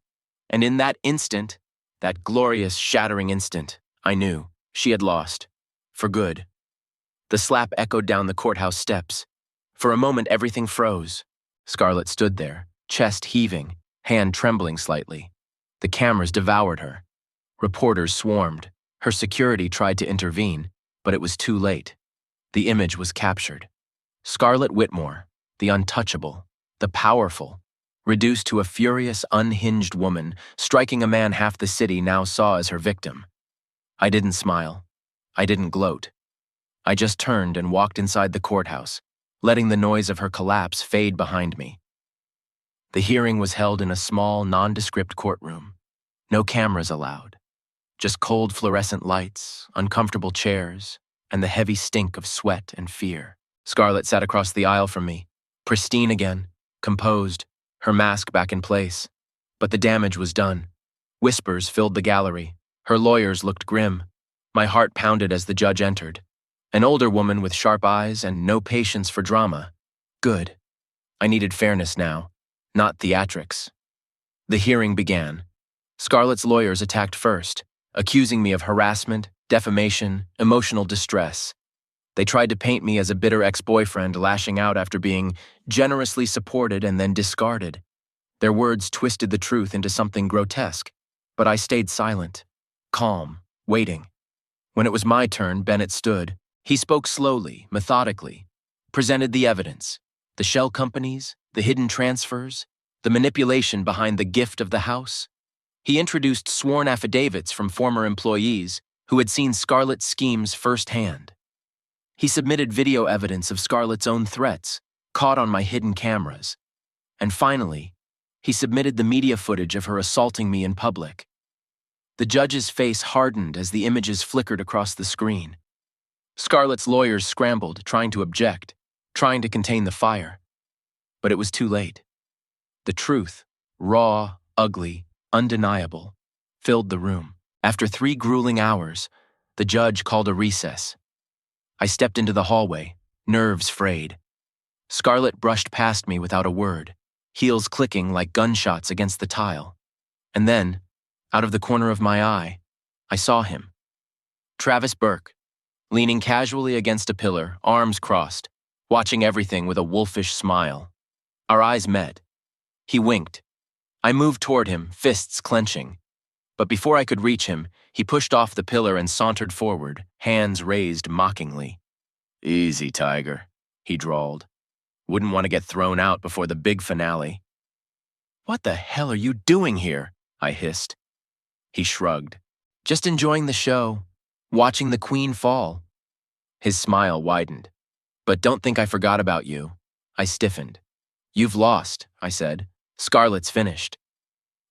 And in that instant, that glorious, shattering instant, I knew she had lost. For good. The slap echoed down the courthouse steps. For a moment, everything froze. Scarlett stood there, chest heaving, hand trembling slightly. The cameras devoured her. Reporters swarmed. Her security tried to intervene, but it was too late. The image was captured. Scarlett Whitmore, the untouchable, the powerful, reduced to a furious, unhinged woman, striking a man half the city now saw as her victim. I didn't smile. I didn't gloat. I just turned and walked inside the courthouse, letting the noise of her collapse fade behind me. The hearing was held in a small, nondescript courtroom. No cameras allowed. Just cold fluorescent lights, uncomfortable chairs, and the heavy stink of sweat and fear. Scarlett sat across the aisle from me, pristine again, composed, her mask back in place. But the damage was done. Whispers filled the gallery. Her lawyers looked grim. My heart pounded as the judge entered. An older woman with sharp eyes and no patience for drama. Good. I needed fairness now, not theatrics. The hearing began. Scarlett's lawyers attacked first, accusing me of harassment, defamation, emotional distress. They tried to paint me as a bitter ex-boyfriend lashing out after being generously supported and then discarded. Their words twisted the truth into something grotesque, but I stayed silent, calm, waiting. When it was my turn, Bennett stood. He spoke slowly, methodically, presented the evidence, the shell companies, the hidden transfers, the manipulation behind the gift of the house. He introduced sworn affidavits from former employees who had seen Scarlett's schemes firsthand. He submitted video evidence of Scarlett's own threats, caught on my hidden cameras. And finally, he submitted the media footage of her assaulting me in public. The judge's face hardened as the images flickered across the screen. Scarlett's lawyers scrambled, trying to object, trying to contain the fire. But it was too late. The truth, raw, ugly, undeniable, filled the room. After 3 grueling hours, the judge called a recess. I stepped into the hallway, nerves frayed. Scarlett brushed past me without a word, heels clicking like gunshots against the tile. And then, out of the corner of my eye, I saw him. Travis Burke, leaning casually against a pillar, arms crossed, watching everything with a wolfish smile. Our eyes met. He winked. I moved toward him, fists clenching. But before I could reach him, he pushed off the pillar and sauntered forward, hands raised mockingly. "Easy, Tiger," he drawled. "Wouldn't want to get thrown out before the big finale." "What the hell are you doing here?" I hissed. He shrugged. "Just enjoying the show, watching the queen fall." His smile widened. "But don't think I forgot about you." I stiffened. "You've lost," I said. "Scarlett's finished."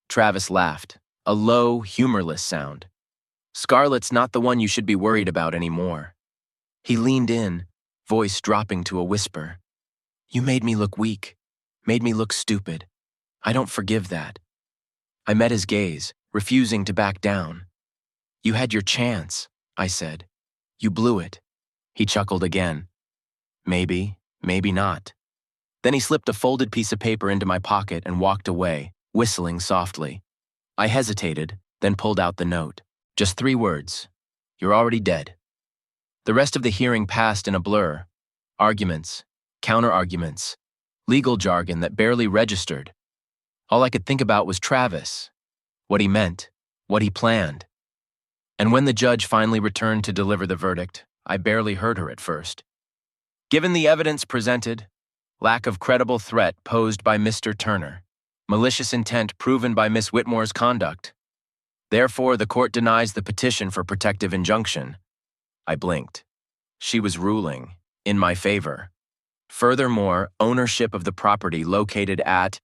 Travis laughed, a low, humorless sound. "Scarlett's not the one you should be worried about anymore." He leaned in, voice dropping to a whisper. "You made me look weak, made me look stupid. I don't forgive that." I met his gaze, refusing to back down. "You had your chance," I said. "You blew it." He chuckled again. "Maybe, maybe not." Then he slipped a folded piece of paper into my pocket and walked away, whistling softly. I hesitated, then pulled out the note. Just 3 words. "You're already dead." The rest of the hearing passed in a blur. Arguments, counter-arguments, legal jargon that barely registered. All I could think about was Travis, what he meant, what he planned. And when the judge finally returned to deliver the verdict, I barely heard her at first. Given the evidence presented, lack of credible threat posed by Mr. Turner, malicious intent proven by Miss Whitmore's conduct, therefore the court denies the petition for protective injunction. I blinked. She was ruling, in my favor. Furthermore, ownership of the property located at...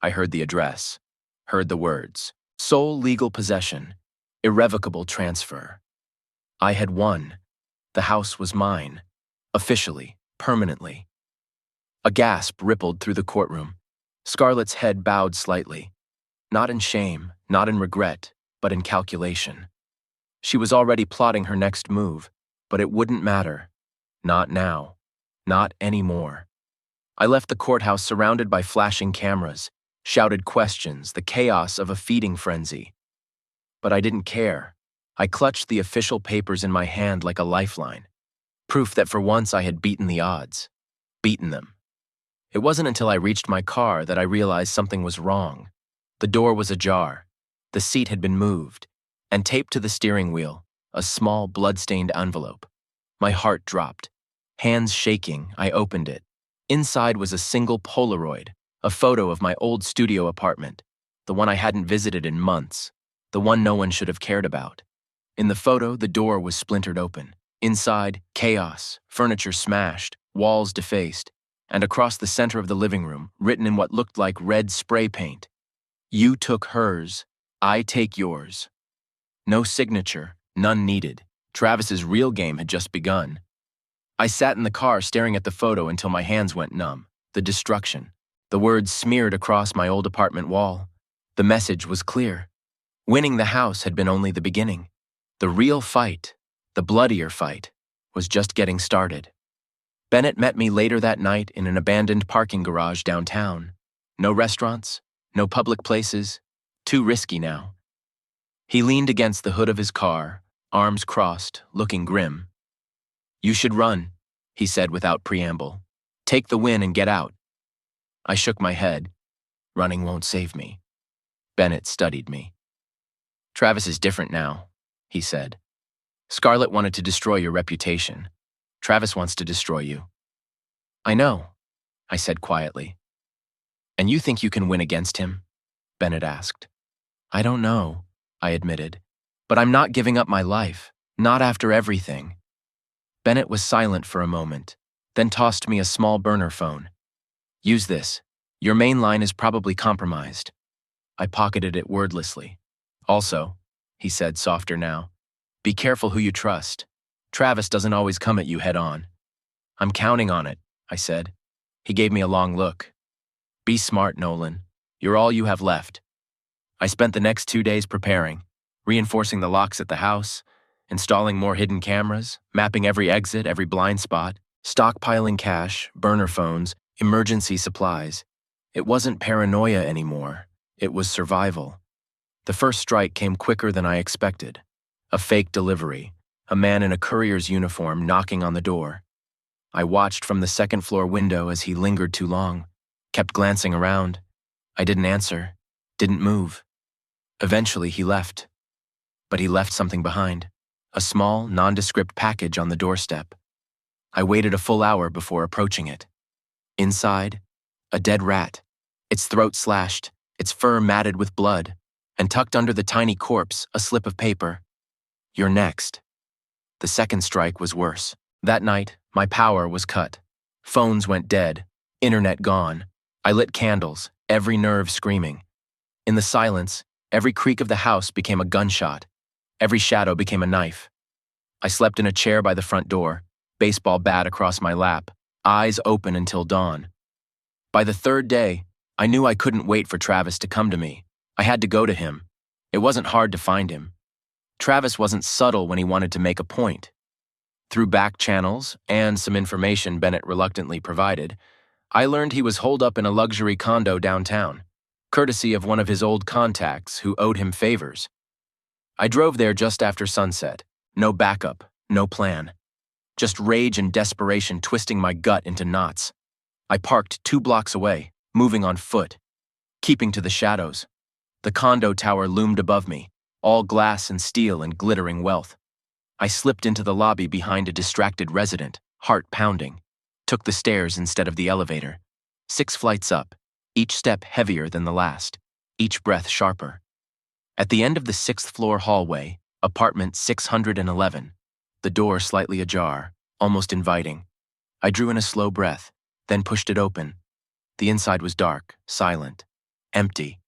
I heard the address, heard the words. Sole legal possession, irrevocable transfer. I had won. The house was mine. Officially, permanently. A gasp rippled through the courtroom. Scarlett's head bowed slightly. Not in shame, not in regret, but in calculation. She was already plotting her next move, but it wouldn't matter. Not now. Not anymore. I left the courthouse surrounded by flashing cameras, shouted questions, the chaos of a feeding frenzy. But I didn't care. I clutched the official papers in my hand like a lifeline. Proof that for once I had beaten the odds. Beaten them. It wasn't until I reached my car that I realized something was wrong. The door was ajar. The seat had been moved, and taped to the steering wheel, a small blood-stained envelope. My heart dropped. Hands shaking, I opened it. Inside was a single Polaroid, a photo of my old studio apartment, the one I hadn't visited in months, the one no one should have cared about. In the photo, the door was splintered open. Inside, chaos, furniture smashed, walls defaced. and across the center of the living room, written in what looked like red spray paint, "You took hers, I take yours." No signature, none needed. Travis's real game had just begun. I sat in the car staring at the photo until my hands went numb. The destruction. The words smeared across my old apartment wall. The message was clear. Winning the house had been only the beginning. The real fight, the bloodier fight, was just getting started. Bennett met me later that night in an abandoned parking garage downtown. No restaurants, no public places, too risky now. He leaned against the hood of his car, arms crossed, looking grim. "You should run," he said without preamble. "Take the win and get out." I shook my head. Running won't save me. Bennett studied me. "Travis is different now," he said. "Scarlett wanted to destroy your reputation. Travis wants to destroy you." "I know," I said quietly. "And you think you can win against him?" Bennett asked. "I don't know," I admitted. "But I'm not giving up my life, not after everything." Bennett was silent for a moment, then tossed me a small burner phone. "Use this. Your main line is probably compromised." I pocketed it wordlessly. "Also," he said softer now, "be careful who you trust. Travis doesn't always come at you head on." "I'm counting on it," I said. He gave me a long look. "Be smart, Nolan. You're all you have left." I spent the next 2 days preparing, reinforcing the locks at the house, installing more hidden cameras, mapping every exit, every blind spot, stockpiling cash, burner phones, emergency supplies. It wasn't paranoia anymore. It was survival. The first strike came quicker than I expected. A fake delivery, a man in a courier's uniform knocking on the door. I watched from the second-floor window as he lingered too long, kept glancing around. I didn't answer, didn't move. Eventually he left. But he left something behind. A small, nondescript package on the doorstep. I waited a full hour before approaching it. Inside, a dead rat, its throat slashed, its fur matted with blood, and tucked under the tiny corpse, a slip of paper. "You're next." The second strike was worse. That night, my power was cut. Phones went dead, internet gone. I lit candles, every nerve screaming. In the silence, every creak of the house became a gunshot. Every shadow became a knife. I slept in a chair by the front door, baseball bat across my lap, eyes open until dawn. By the third day, I knew I couldn't wait for Travis to come to me. I had to go to him. It wasn't hard to find him. Travis wasn't subtle when he wanted to make a point. Through back channels and some information Bennett reluctantly provided, I learned he was holed up in a luxury condo downtown, courtesy of one of his old contacts who owed him favors. I drove there just after sunset. No backup, no plan. Just rage and desperation twisting my gut into knots. I parked 2 blocks away, moving on foot, keeping to the shadows. The condo tower loomed above me, all glass and steel and glittering wealth. I slipped into the lobby behind a distracted resident, heart pounding, took the stairs instead of the elevator. 6 flights up, each step heavier than the last, each breath sharper. At the end of the 6th-floor hallway, apartment 611, the door slightly ajar, almost inviting. I drew in a slow breath, then pushed it open. The inside was dark, silent, empty,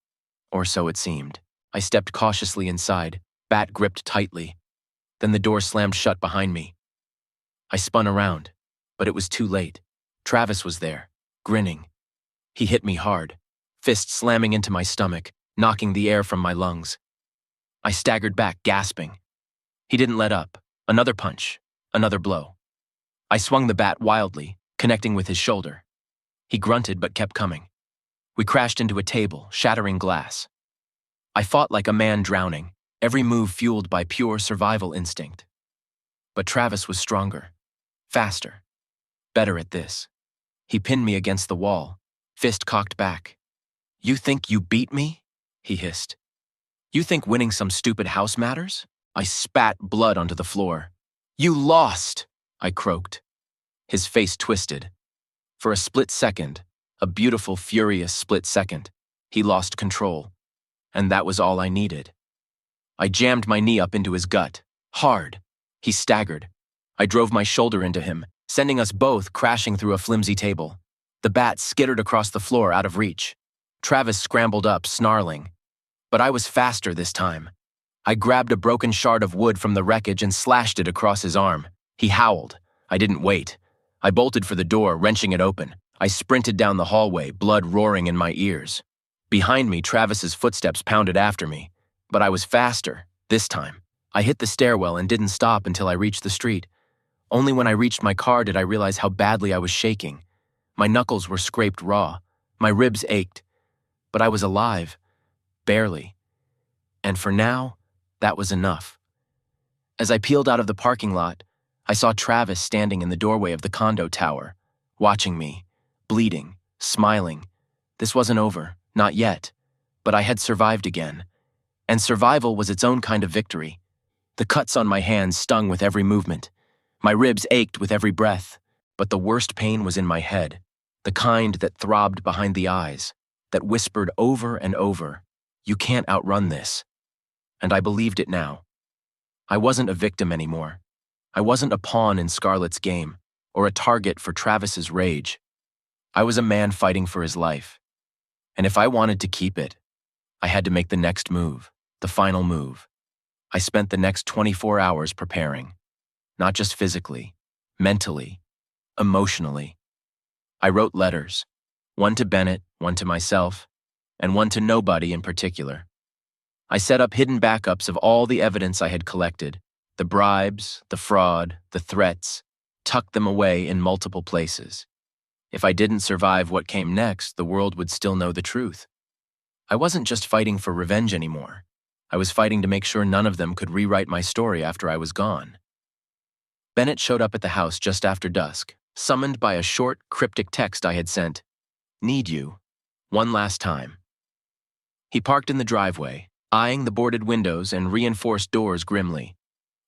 or so it seemed. I stepped cautiously inside, bat gripped tightly. Then the door slammed shut behind me. I spun around, but it was too late. Travis was there, grinning. He hit me hard, fist slamming into my stomach, knocking the air from my lungs. I staggered back, gasping. He didn't let up. Another punch, another blow. I swung the bat wildly, connecting with his shoulder. He grunted but kept coming. We crashed into a table, shattering glass. I fought like a man drowning, every move fueled by pure survival instinct. But Travis was stronger, faster, better at this. He pinned me against the wall, fist cocked back. "You think you beat me?" he hissed. "You think winning some stupid house matters?" I spat blood onto the floor. "You lost!" I croaked. His face twisted. For a split second, a beautiful, furious split second, he lost control. And that was all I needed. I jammed my knee up into his gut, hard. He staggered. I drove my shoulder into him, sending us both crashing through a flimsy table. The bat skittered across the floor out of reach. Travis scrambled up, snarling. But I was faster this time. I grabbed a broken shard of wood from the wreckage and slashed it across his arm. He howled. I didn't wait. I bolted for the door, wrenching it open. I sprinted down the hallway, blood roaring in my ears. Behind me, Travis's footsteps pounded after me. But I was faster, this time. I hit the stairwell and didn't stop until I reached the street. Only when I reached my car did I realize how badly I was shaking. My knuckles were scraped raw. My ribs ached. But I was alive. Barely. And for now, that was enough. As I peeled out of the parking lot, I saw Travis standing in the doorway of the condo tower, watching me, bleeding, smiling. This wasn't over, not yet, but I had survived again. And survival was its own kind of victory. The cuts on my hands stung with every movement. My ribs ached with every breath, but the worst pain was in my head, the kind that throbbed behind the eyes, that whispered over and over, "You can't outrun this." And I believed it now. I wasn't a victim anymore. I wasn't a pawn in Scarlett's game, or a target for Travis's rage. I was a man fighting for his life. And if I wanted to keep it, I had to make the next move, the final move. I spent the next 24 hours preparing, not just physically, mentally, emotionally. I wrote letters, one to Bennett, one to myself, and one to nobody in particular. I set up hidden backups of all the evidence I had collected, the bribes, the fraud, the threats, tucked them away in multiple places. If I didn't survive what came next, the world would still know the truth. I wasn't just fighting for revenge anymore. I was fighting to make sure none of them could rewrite my story after I was gone. Bennett showed up at the house just after dusk, summoned by a short, cryptic text I had sent. "Need you. One last time." He parked in the driveway, eyeing the boarded windows and reinforced doors grimly.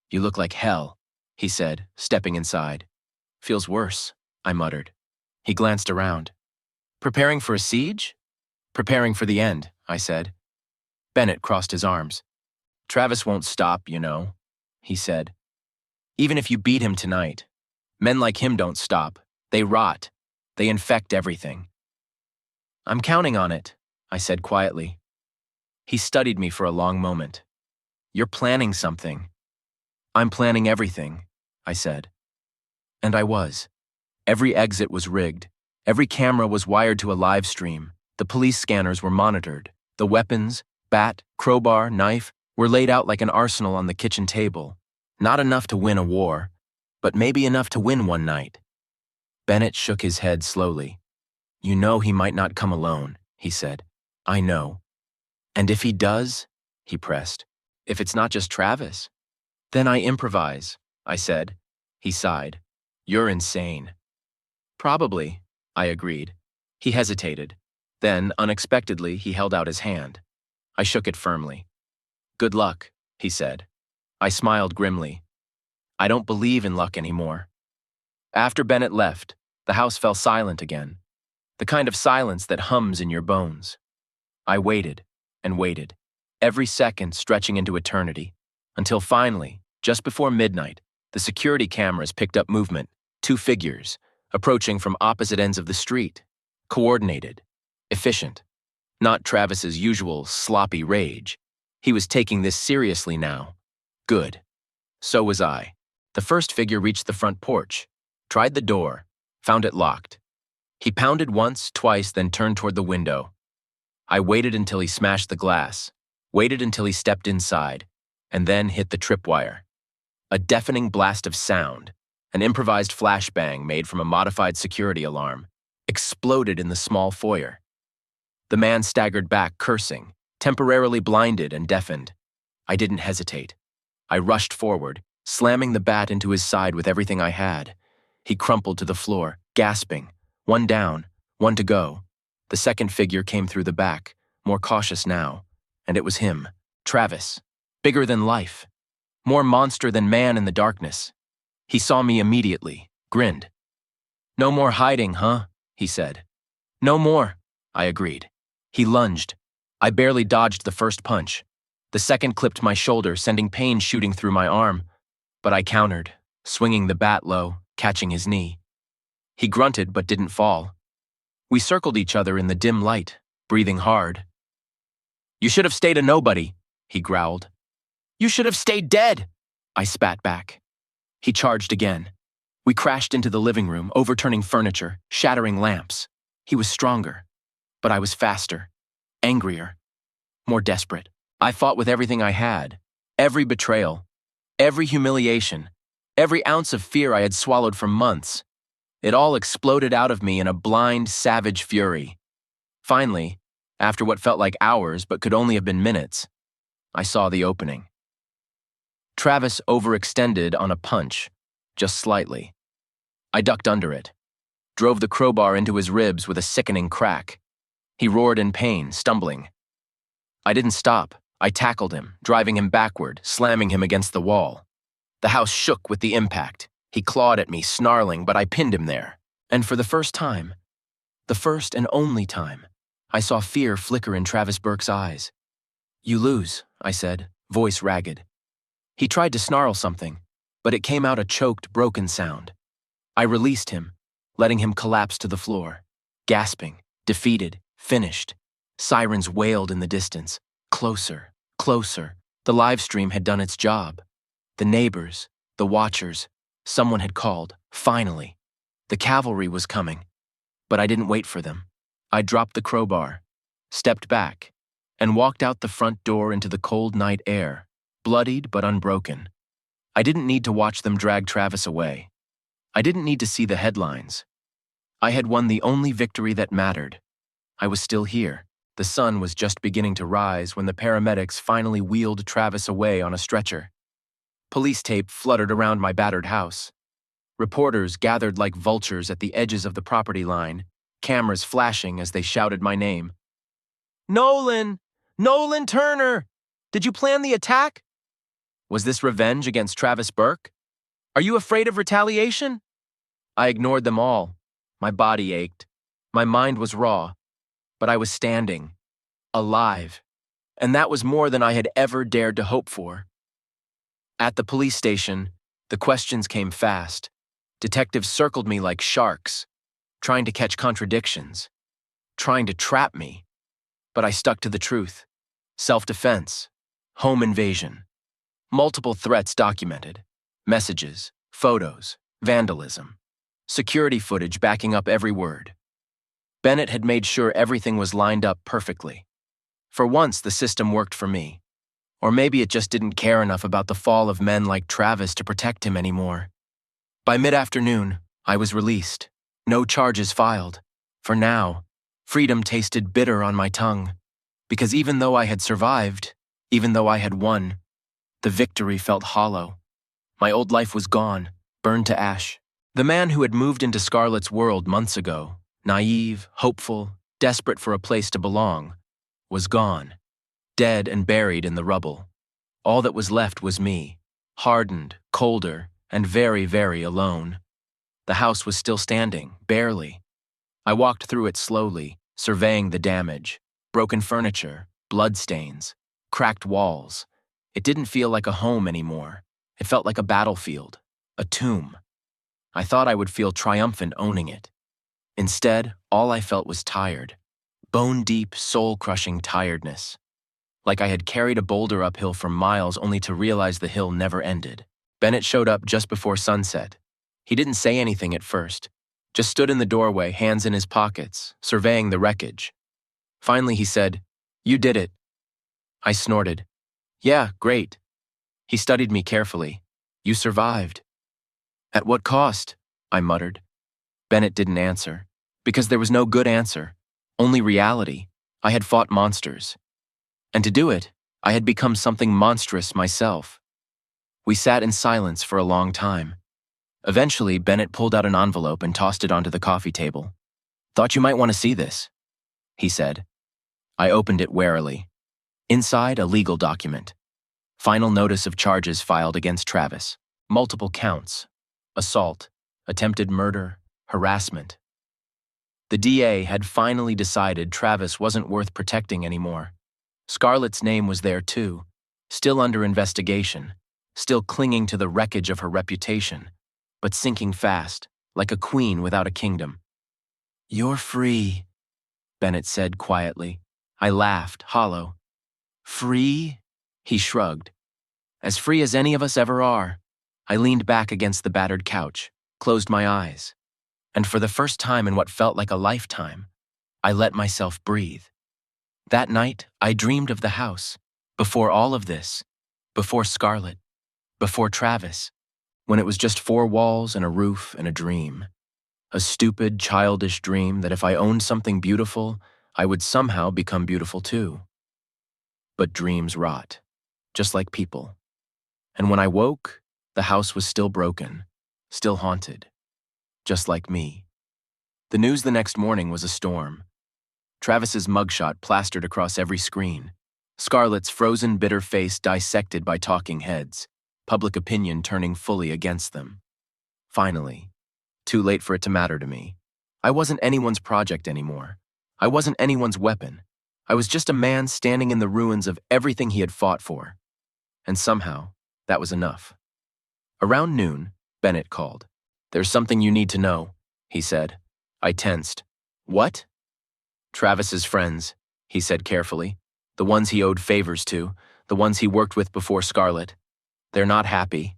"You look like hell," he said, stepping inside. "Feels worse," I muttered. He glanced around. "Preparing for a siege?" "Preparing for the end," I said. Bennett crossed his arms. "Travis won't stop, you know," he said. "Even if you beat him tonight. Men like him don't stop. They rot. They infect everything." "I'm counting on it," I said quietly. He studied me for a long moment. "You're planning something." "I'm planning everything," I said. And I was. Every exit was rigged. Every camera was wired to a live stream. The police scanners were monitored. The weapons, bat, crowbar, knife, were laid out like an arsenal on the kitchen table. Not enough to win a war, but maybe enough to win one night. Bennett shook his head slowly. "You know he might not come alone," he said. "I know." "And if he does," he pressed, "if it's not just Travis?" "Then I improvise," I said. He sighed. "You're insane." "Probably," I agreed. He hesitated. Then, unexpectedly, he held out his hand. I shook it firmly. "Good luck," he said. I smiled grimly. I don't believe in luck anymore. After Bennett left, the house fell silent again. The kind of silence that hums in your bones. I waited and waited, every second stretching into eternity, until finally, just before midnight, the security cameras picked up movement, two figures, approaching from opposite ends of the street, coordinated, efficient. Not Travis's usual sloppy rage. He was taking this seriously now. Good. So was I. The first figure reached the front porch, tried the door, found it locked. He pounded once, twice, then turned toward the window. I waited until he smashed the glass, waited until he stepped inside, and then hit the tripwire. A deafening blast of sound, an improvised flashbang made from a modified security alarm, exploded in the small foyer. The man staggered back, cursing, temporarily blinded and deafened. I didn't hesitate. I rushed forward, slamming the bat into his side with everything I had. He crumpled to the floor, gasping. One down, one to go. The second figure came through the back, more cautious now, and it was him, Travis, bigger than life, more monster than man in the darkness. He saw me immediately, grinned. "No more hiding, huh?" he said. "No more," I agreed. He lunged. I barely dodged the first punch. The second clipped my shoulder, sending pain shooting through my arm. But I countered, swinging the bat low, catching his knee. He grunted but didn't fall. We circled each other in the dim light, breathing hard. "You should have stayed a nobody," he growled. "You should have stayed dead," I spat back. He charged again. We crashed into the living room, overturning furniture, shattering lamps. He was stronger, but I was faster, angrier, more desperate. I fought with everything I had, every betrayal, every humiliation, every ounce of fear I had swallowed for months. It all exploded out of me in a blind, savage fury. Finally, after what felt like hours but could only have been minutes, I saw the opening. Travis overextended on a punch, just slightly. I ducked under it, drove the crowbar into his ribs with a sickening crack. He roared in pain, stumbling. I didn't stop. I tackled him, driving him backward, slamming him against the wall. The house shook with the impact. He clawed at me, snarling, but I pinned him there. And for the first time, the first and only time, I saw fear flicker in Travis Burke's eyes. "You lose," I said, voice ragged. He tried to snarl something, but it came out a choked, broken sound. I released him, letting him collapse to the floor, gasping, defeated, finished. Sirens wailed in the distance. Closer, closer. The live stream had done its job. The neighbors, the watchers, someone had called, finally. The cavalry was coming, but I didn't wait for them. I dropped the crowbar, stepped back, and walked out the front door into the cold night air, bloodied but unbroken. I didn't need to watch them drag Travis away. I didn't need to see the headlines. I had won the only victory that mattered. I was still here. The sun was just beginning to rise when the paramedics finally wheeled Travis away on a stretcher. Police tape fluttered around my battered house. Reporters gathered like vultures at the edges of the property line, cameras flashing as they shouted my name. "Nolan! Nolan Turner! Did you plan the attack? Was this revenge against Travis Burke? Are you afraid of retaliation?" I ignored them all. My body ached. My mind was raw. But I was standing, alive, and that was more than I had ever dared to hope for. At the police station, the questions came fast. Detectives circled me like sharks, trying to catch contradictions, trying to trap me. But I stuck to the truth. Self-defense, home invasion, multiple threats documented, messages, photos, vandalism, security footage backing up every word. Bennett had made sure everything was lined up perfectly. For once, the system worked for me. Or maybe it just didn't care enough about the fall of men like Travis to protect him anymore. By mid-afternoon, I was released. No charges filed. For now, freedom tasted bitter on my tongue. Because even though I had survived, even though I had won, the victory felt hollow. My old life was gone, burned to ash. The man who had moved into Scarlett's world months ago, naive, hopeful, desperate for a place to belong, was gone, dead and buried in the rubble. All that was left was me, hardened, colder, and very, very alone. The house was still standing, barely. I walked through it slowly, surveying the damage, broken furniture, bloodstains, cracked walls. It didn't feel like a home anymore. It felt like a battlefield, a tomb. I thought I would feel triumphant owning it. Instead, all I felt was tired. Bone-deep, soul-crushing tiredness. Like I had carried a boulder uphill for miles only to realize the hill never ended. Bennett showed up just before sunset. He didn't say anything at first, just stood in the doorway, hands in his pockets, surveying the wreckage. Finally, he said, "You did it." I snorted. "Yeah, great." He studied me carefully. "You survived." "At what cost?" I muttered. Bennett didn't answer. Because there was no good answer, only reality. I had fought monsters. And to do it, I had become something monstrous myself. We sat in silence for a long time. Eventually, Bennett pulled out an envelope and tossed it onto the coffee table. "Thought you might want to see this," he said. I opened it warily. Inside, a legal document. Final notice of charges filed against Travis. Multiple counts. Assault, attempted murder, harassment. The DA had finally decided Travis wasn't worth protecting anymore. Scarlett's name was there too, still under investigation, still clinging to the wreckage of her reputation, but sinking fast, like a queen without a kingdom. You're free, Bennett said quietly. I laughed, hollow. Free? He shrugged. As free as any of us ever are. I leaned back against the battered couch, closed my eyes, and for the first time in what felt like a lifetime, I let myself breathe. That night, I dreamed of the house. Before all of this, before Scarlett, before Travis, when it was just four walls and a roof and a dream. A stupid, childish dream that if I owned something beautiful, I would somehow become beautiful too. But dreams rot, just like people. And when I woke, the house was still broken, still haunted, just like me. The news the next morning was a storm. Travis's mugshot plastered across every screen. Scarlett's frozen, bitter face dissected by talking heads, public opinion turning fully against them. Finally, too late for it to matter to me. I wasn't anyone's project anymore. I wasn't anyone's weapon. I was just a man standing in the ruins of everything he had fought for. And somehow, that was enough. Around noon, Bennett called. There's something you need to know, he said. I tensed. What? Travis's friends, he said carefully. The ones he owed favors to, the ones he worked with before Scarlett. They're not happy.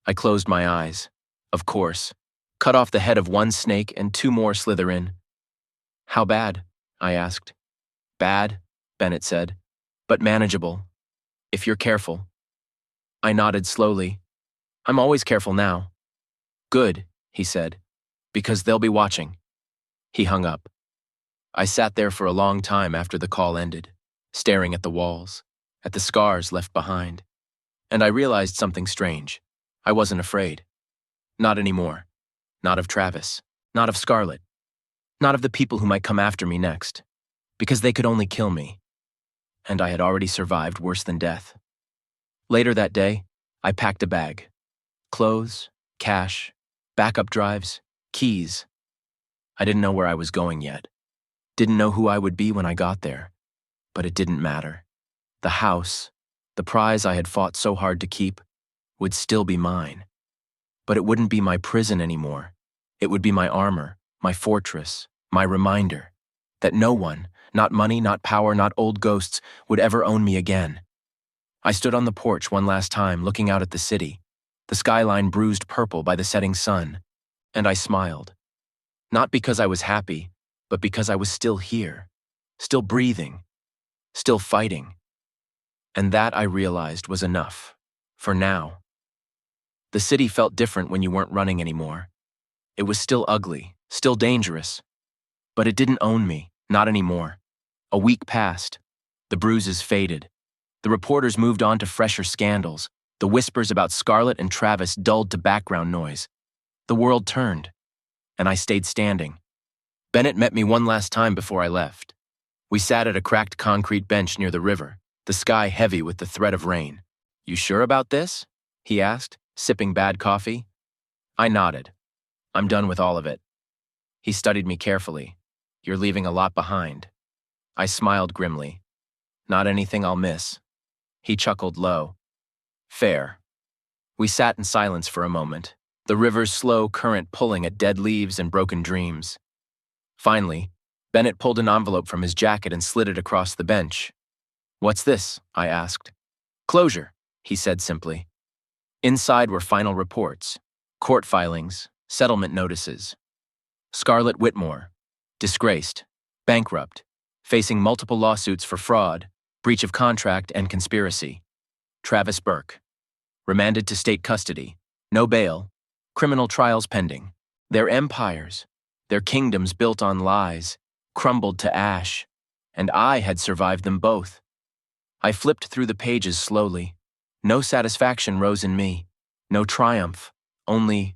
I closed my eyes. Of course. Cut off the head of one snake and two more slither in. How bad? I asked. Bad, Bennett said, but manageable, if you're careful. I nodded slowly. I'm always careful now. Good, he said, because they'll be watching. He hung up. I sat there for a long time after the call ended, staring at the walls, at the scars left behind. And I realized something strange. I wasn't afraid. Not anymore. Not of Travis. Not of Scarlett. Not of the people who might come after me next. Because they could only kill me. And I had already survived worse than death. Later that day, I packed a bag. Clothes, cash, backup drives, keys. I didn't know where I was going yet. Didn't know who I would be when I got there. But it didn't matter. The house, the prize I had fought so hard to keep, would still be mine. But it wouldn't be my prison anymore. It would be my armor, my fortress, my reminder that no one, not money, not power, not old ghosts, would ever own me again. I stood on the porch one last time, looking out at the city, the skyline bruised purple by the setting sun, and I smiled. Not because I was happy, but because I was still here, still breathing, still fighting. And that, I realized, was enough. For now. The city felt different when you weren't running anymore. It was still ugly, still dangerous. But it didn't own me, not anymore. A week passed. The bruises faded. The reporters moved on to fresher scandals. The whispers about Scarlett and Travis dulled to background noise. The world turned, and I stayed standing. Bennett met me one last time before I left. We sat at a cracked concrete bench near the river, the sky heavy with the threat of rain. You sure about this? He asked, sipping bad coffee. I nodded. I'm done with all of it. He studied me carefully. You're leaving a lot behind. I smiled grimly. Not anything I'll miss. He chuckled low. Fair. We sat in silence for a moment, the river's slow current pulling at dead leaves and broken dreams. Finally, Bennett pulled an envelope from his jacket and slid it across the bench. What's this? I asked. Closure, he said simply. Inside were final reports, court filings, settlement notices. Scarlett Whitmore, disgraced, bankrupt, facing multiple lawsuits for fraud, breach of contract, and conspiracy. Travis Burke, remanded to state custody, no bail, criminal trials pending. Their empires, their kingdoms built on lies, crumbled to ash, and I had survived them both. I flipped through the pages slowly. No satisfaction rose in me, no triumph, only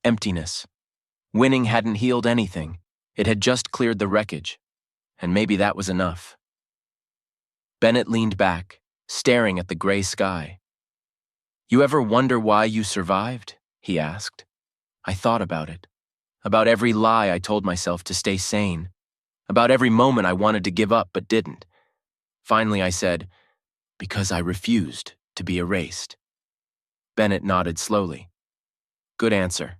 emptiness. Winning hadn't healed anything. It had just cleared the wreckage, and maybe that was enough. Bennett leaned back, staring at the gray sky. You ever wonder why you survived? He asked. I thought about it. About every lie I told myself to stay sane. About every moment I wanted to give up but didn't. Finally I said, because I refused to be erased. Bennett nodded slowly. Good answer.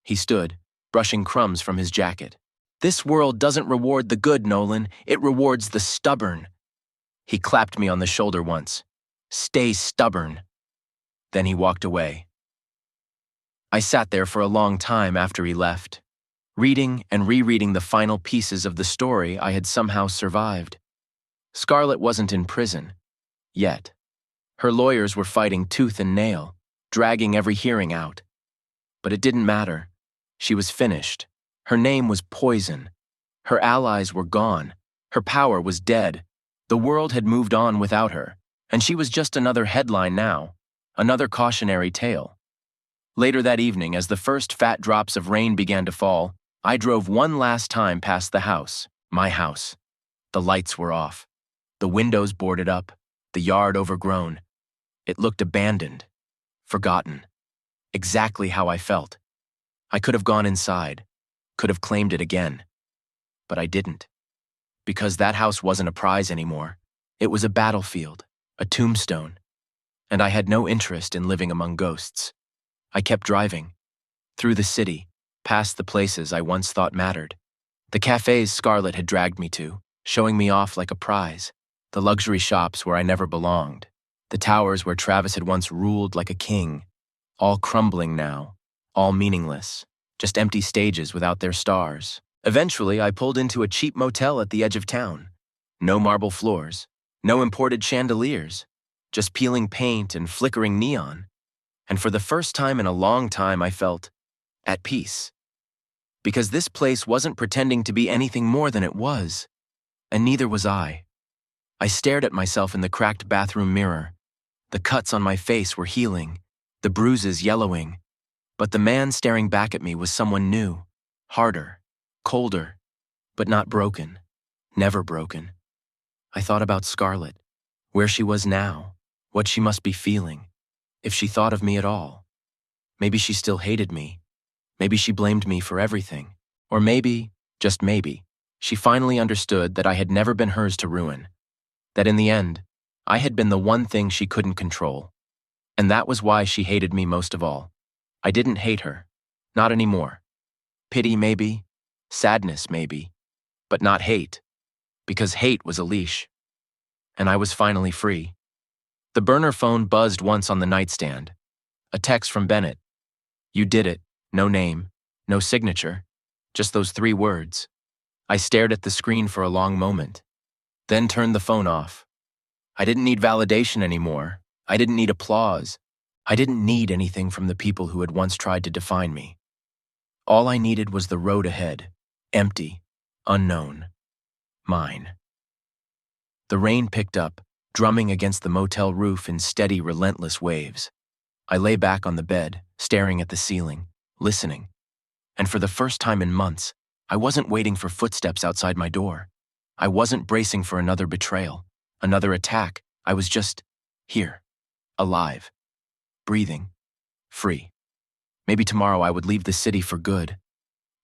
He stood, brushing crumbs from his jacket. This world doesn't reward the good, Nolan. It rewards the stubborn. He clapped me on the shoulder once. Stay stubborn. Then he walked away. I sat there for a long time after he left, reading and rereading the final pieces of the story I had somehow survived. Scarlet wasn't in prison. Yet. Her lawyers were fighting tooth and nail, dragging every hearing out. But it didn't matter. She was finished. Her name was poison. Her allies were gone. Her power was dead. The world had moved on without her, and she was just another headline now, another cautionary tale. Later that evening, as the first fat drops of rain began to fall, I drove one last time past the house, my house. The lights were off. The windows boarded up, the yard overgrown. It looked abandoned, forgotten. Exactly how I felt. I could have gone inside, could have claimed it again. But I didn't. Because that house wasn't a prize anymore. It was a battlefield, a tombstone. And I had no interest in living among ghosts. I kept driving. Through the city, past the places I once thought mattered. The cafes Scarlet had dragged me to, showing me off like a prize. The luxury shops where I never belonged. The towers where Travis had once ruled like a king. All crumbling now, all meaningless, just empty stages without their stars. Eventually, I pulled into a cheap motel at the edge of town. No marble floors, no imported chandeliers, just peeling paint and flickering neon. And for the first time in a long time, I felt at peace. Because this place wasn't pretending to be anything more than it was, and neither was I. I stared at myself in the cracked bathroom mirror. The cuts on my face were healing, the bruises yellowing. But the man staring back at me was someone new, harder, colder, but not broken, never broken. I thought about Scarlet, where she was now, what she must be feeling, if she thought of me at all. Maybe she still hated me. Maybe she blamed me for everything. Or maybe, just maybe, she finally understood that I had never been hers to ruin. That in the end, I had been the one thing she couldn't control. And that was why she hated me most of all. I didn't hate her. Not anymore. Pity maybe, sadness maybe, but not hate. Because hate was a leash. And I was finally free. The burner phone buzzed once on the nightstand. A text from Bennett. You did it. No name. No signature. Just those 3 words. I stared at the screen for a long moment. Then turned the phone off. I didn't need validation anymore. I didn't need applause. I didn't need anything from the people who had once tried to define me. All I needed was the road ahead. Empty. Unknown. Mine. The rain picked up, drumming against the motel roof in steady, relentless waves. I lay back on the bed, staring at the ceiling, listening. And for the first time in months, I wasn't waiting for footsteps outside my door. I wasn't bracing for another betrayal, another attack. I was just here, alive, breathing, free. Maybe tomorrow I would leave the city for good,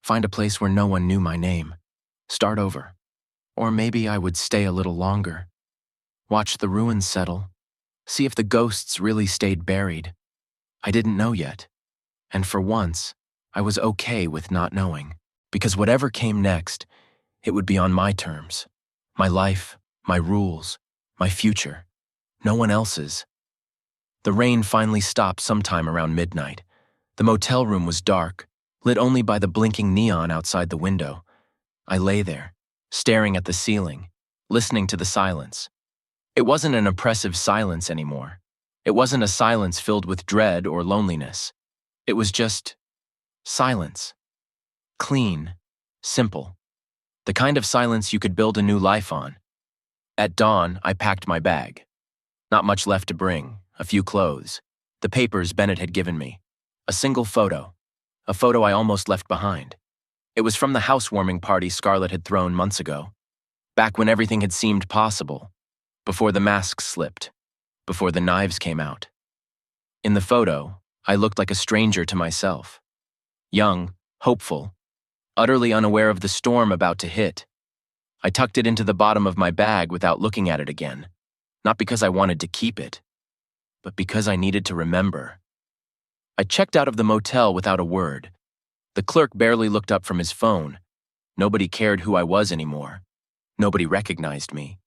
find a place where no one knew my name, start over. Or maybe I would stay a little longer, watch the ruins settle, see if the ghosts really stayed buried. I didn't know yet. And for once, I was okay with not knowing, because whatever came next, it would be on my terms. My life, my rules, my future. No one else's. The rain finally stopped sometime around midnight. The motel room was dark, lit only by the blinking neon outside the window. I lay there, staring at the ceiling, listening to the silence. It wasn't an oppressive silence anymore. It wasn't a silence filled with dread or loneliness. It was just silence. Clean, simple. The kind of silence you could build a new life on. At dawn, I packed my bag. Not much left to bring, a few clothes, the papers Bennett had given me, a single photo, a photo I almost left behind. It was from the housewarming party Scarlet had thrown months ago, back when everything had seemed possible, before the masks slipped, before the knives came out. In the photo, I looked like a stranger to myself. Young, hopeful, utterly unaware of the storm about to hit. I tucked it into the bottom of my bag without looking at it again, not because I wanted to keep it, but because I needed to remember. I checked out of the motel without a word. The clerk barely looked up from his phone. Nobody cared who I was anymore. Nobody recognized me.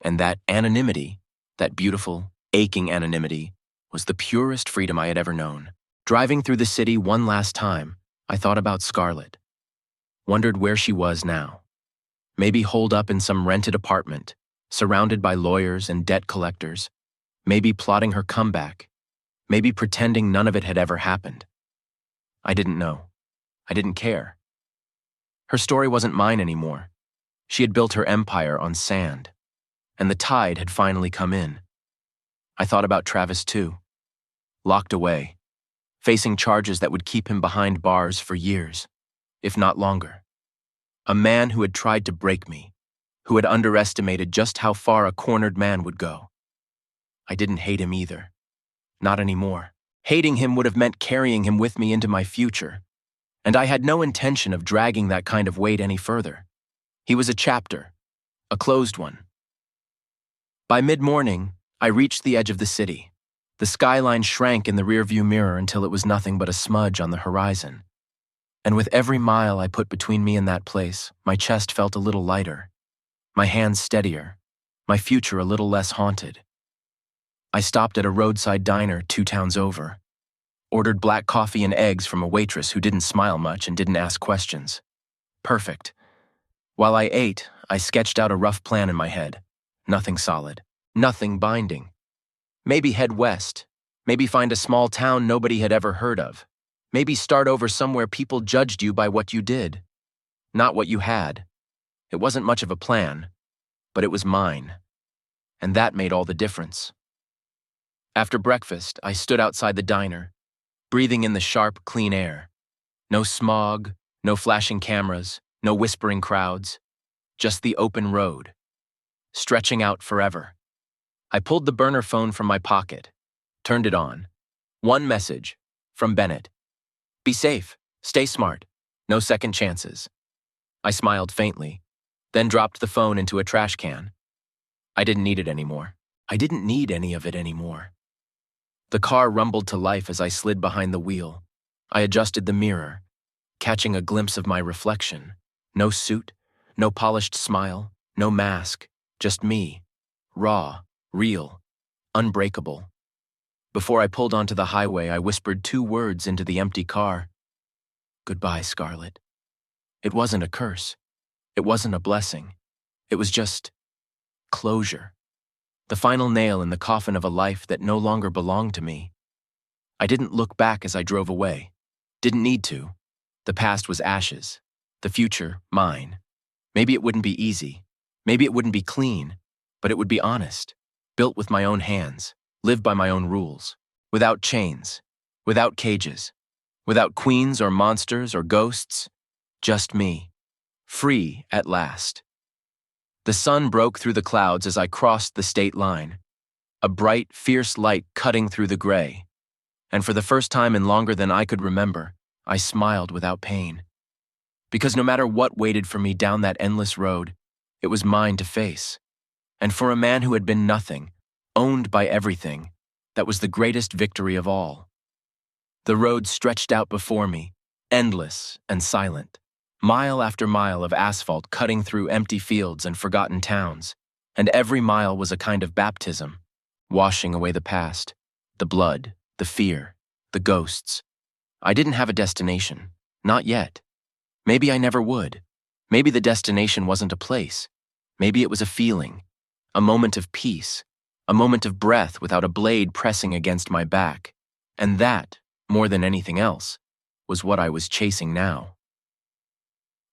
And that anonymity, that beautiful, aching anonymity, was the purest freedom I had ever known. Driving through the city one last time, I thought about Scarlett. Wondered where she was now. Maybe holed up in some rented apartment, surrounded by lawyers and debt collectors. Maybe plotting her comeback. Maybe pretending none of it had ever happened. I didn't know. I didn't care. Her story wasn't mine anymore. She had built her empire on sand, and the tide had finally come in. I thought about Travis too. Locked away, facing charges that would keep him behind bars for years, if not longer. A man who had tried to break me, who had underestimated just how far a cornered man would go. I didn't hate him either. Not anymore. Hating him would have meant carrying him with me into my future, and I had no intention of dragging that kind of weight any further. He was a chapter, a closed one. By mid-morning, I reached the edge of the city. The skyline shrank in the rearview mirror until it was nothing but a smudge on the horizon. And with every mile I put between me and that place, my chest felt a little lighter, my hands steadier, my future a little less haunted. I stopped at a roadside diner 2 towns over, ordered black coffee and eggs from a waitress who didn't smile much and didn't ask questions. Perfect. While I ate, I sketched out a rough plan in my head. Nothing solid, nothing binding. Maybe head west, maybe find a small town nobody had ever heard of. Maybe start over somewhere people judged you by what you did, not what you had. It wasn't much of a plan, but it was mine, and that made all the difference. After breakfast, I stood outside the diner, breathing in the sharp, clean air. No smog, no flashing cameras, no whispering crowds, just the open road, stretching out forever. I pulled the burner phone from my pocket, turned it on. One message, from Bennett. Be safe, stay smart, no second chances. I smiled faintly, then dropped the phone into a trash can. I didn't need it anymore. I didn't need any of it anymore. The car rumbled to life as I slid behind the wheel. I adjusted the mirror, catching a glimpse of my reflection. No suit, no polished smile, no mask, just me, raw, real, unbreakable. Before I pulled onto the highway, I whispered 2 words into the empty car. Goodbye, Scarlett. It wasn't a curse. It wasn't a blessing. It was just closure. The final nail in the coffin of a life that no longer belonged to me. I didn't look back as I drove away. Didn't need to. The past was ashes. The future, mine. Maybe it wouldn't be easy. Maybe it wouldn't be clean. But it would be honest. Built with my own hands. Live by my own rules. Without chains. Without cages. Without queens or monsters or ghosts. Just me. Free at last. The sun broke through the clouds as I crossed the state line. A bright, fierce light cutting through the gray. And for the first time in longer than I could remember, I smiled without pain. Because no matter what waited for me down that endless road, it was mine to face. And for a man who had been nothing, owned by everything, that was the greatest victory of all. The road stretched out before me, endless and silent. Mile after mile of asphalt cutting through empty fields and forgotten towns, and every mile was a kind of baptism, washing away the past, the blood, the fear, the ghosts. I didn't have a destination, not yet. Maybe I never would. Maybe the destination wasn't a place. Maybe it was a feeling, a moment of peace, a moment of breath without a blade pressing against my back. And that, more than anything else, was what I was chasing now.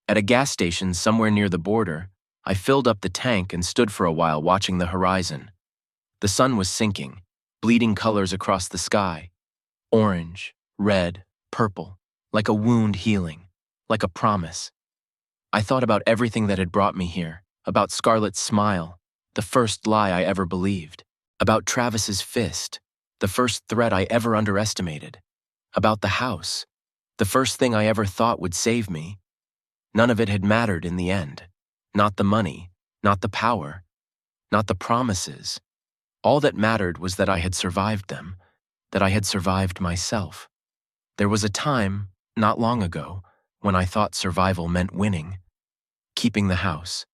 At a gas station somewhere near the border, I filled up the tank and stood for a while watching the horizon. The sun was sinking, bleeding colors across the sky. Orange, red, purple, like a wound healing, like a promise. I thought about everything that had brought me here, about Scarlett's smile, the first lie I ever believed, about Travis's fist, the first threat I ever underestimated, about the house, the first thing I ever thought would save me. None of it had mattered in the end. Not the money, not the power, not the promises. All that mattered was that I had survived them, that I had survived myself. There was a time, not long ago, when I thought survival meant winning. keeping the house,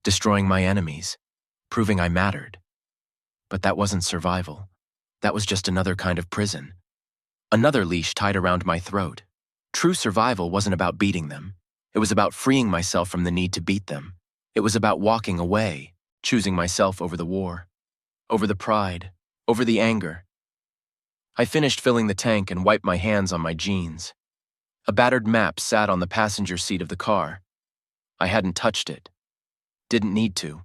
destroying my enemies, proving I mattered. But that wasn't survival. That was just another kind of prison. Another leash tied around my throat. True survival wasn't about beating them. It was about freeing myself from the need to beat them. It was about walking away, choosing myself over the war, over the pride, over the anger. I finished filling the tank and wiped my hands on my jeans. A battered map sat on the passenger seat of the car. I hadn't touched it. Didn't need to.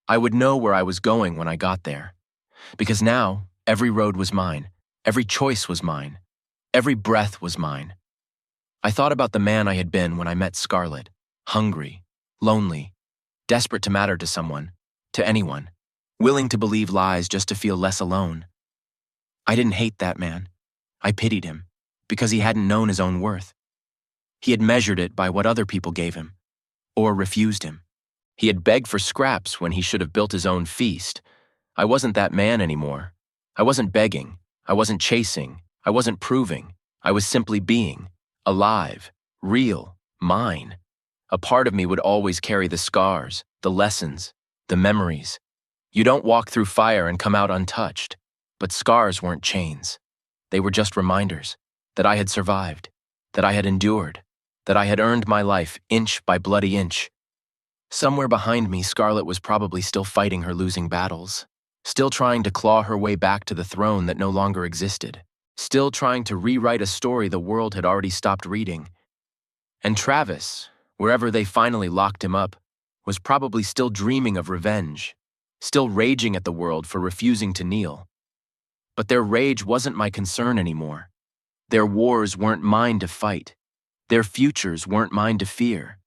I would know where I was going when I got there. Because now, every road was mine. Every choice was mine. Every breath was mine. I thought about the man I had been when I met Scarlett. Hungry, lonely, desperate to matter to someone, to anyone, willing to believe lies just to feel less alone. I didn't hate that man. I pitied him, because he hadn't known his own worth. He had measured it by what other people gave him, or refused him. He had begged for scraps when he should have built his own feast. I wasn't that man anymore. I wasn't begging. I wasn't chasing. I wasn't proving. I was simply being, alive, real, mine. A part of me would always carry the scars, the lessons, the memories. You don't walk through fire and come out untouched. But scars weren't chains. They were just reminders that I had survived, that I had endured, that I had earned my life inch by bloody inch. Somewhere behind me, Scarlett was probably still fighting her losing battles, still trying to claw her way back to the throne that no longer existed, still trying to rewrite a story the world had already stopped reading. And Travis, wherever they finally locked him up, was probably still dreaming of revenge, still raging at the world for refusing to kneel. But their rage wasn't my concern anymore. Their wars weren't mine to fight. Their futures weren't mine to fear.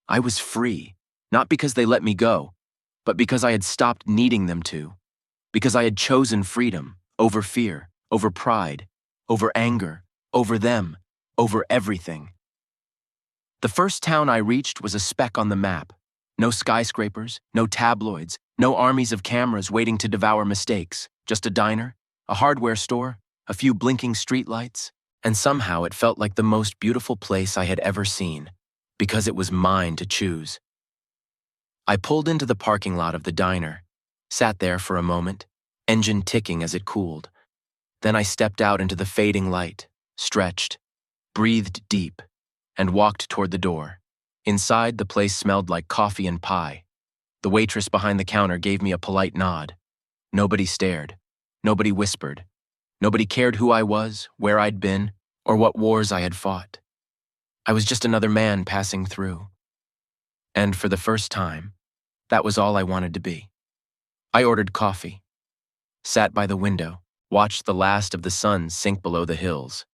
I was free, not because they let me go, but because I had stopped needing them to. Because I had chosen freedom over fear, over pride, over anger, over them, over everything. The first town I reached was a speck on the map. No skyscrapers, no tabloids, no armies of cameras waiting to devour mistakes. Just a diner, a hardware store, a few blinking streetlights, and somehow it felt like the most beautiful place I had ever seen, because it was mine to choose. I pulled into the parking lot of the diner, sat there for a moment, engine ticking as it cooled. Then I stepped out into the fading light, stretched, breathed deep, and walked toward the door. Inside, the place smelled like coffee and pie. The waitress behind the counter gave me a polite nod. Nobody stared. Nobody whispered. Nobody cared who I was, where I'd been, or what wars I had fought. I was just another man passing through. And for the first time, that was all I wanted to be. I ordered coffee, sat by the window, watched the last of the sun sink below the hills,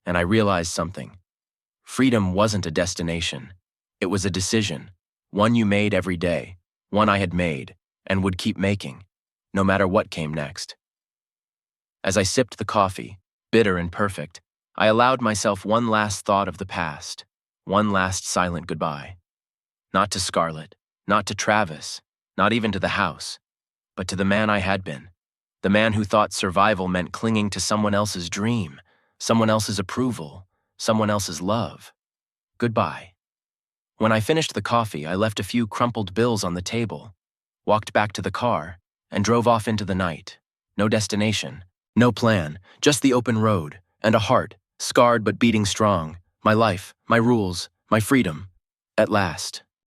and I realized something. Freedom wasn't a destination. It was a decision, one you made every day, one I had made, and would keep making, no matter what came next. As I sipped the coffee, bitter and perfect, I allowed myself one last thought of the past, one last silent goodbye. Not to Scarlett, not to Travis, not even to the house, but to the man I had been, the man who thought survival meant clinging to someone else's dream, someone else's approval, someone else's love. Goodbye. When I finished the coffee, I left a few crumpled bills on the table, walked back to the car, and drove off into the night. No destination. No plan, just the open road, and a heart, scarred but beating strong. My life, my rules, my freedom. At last.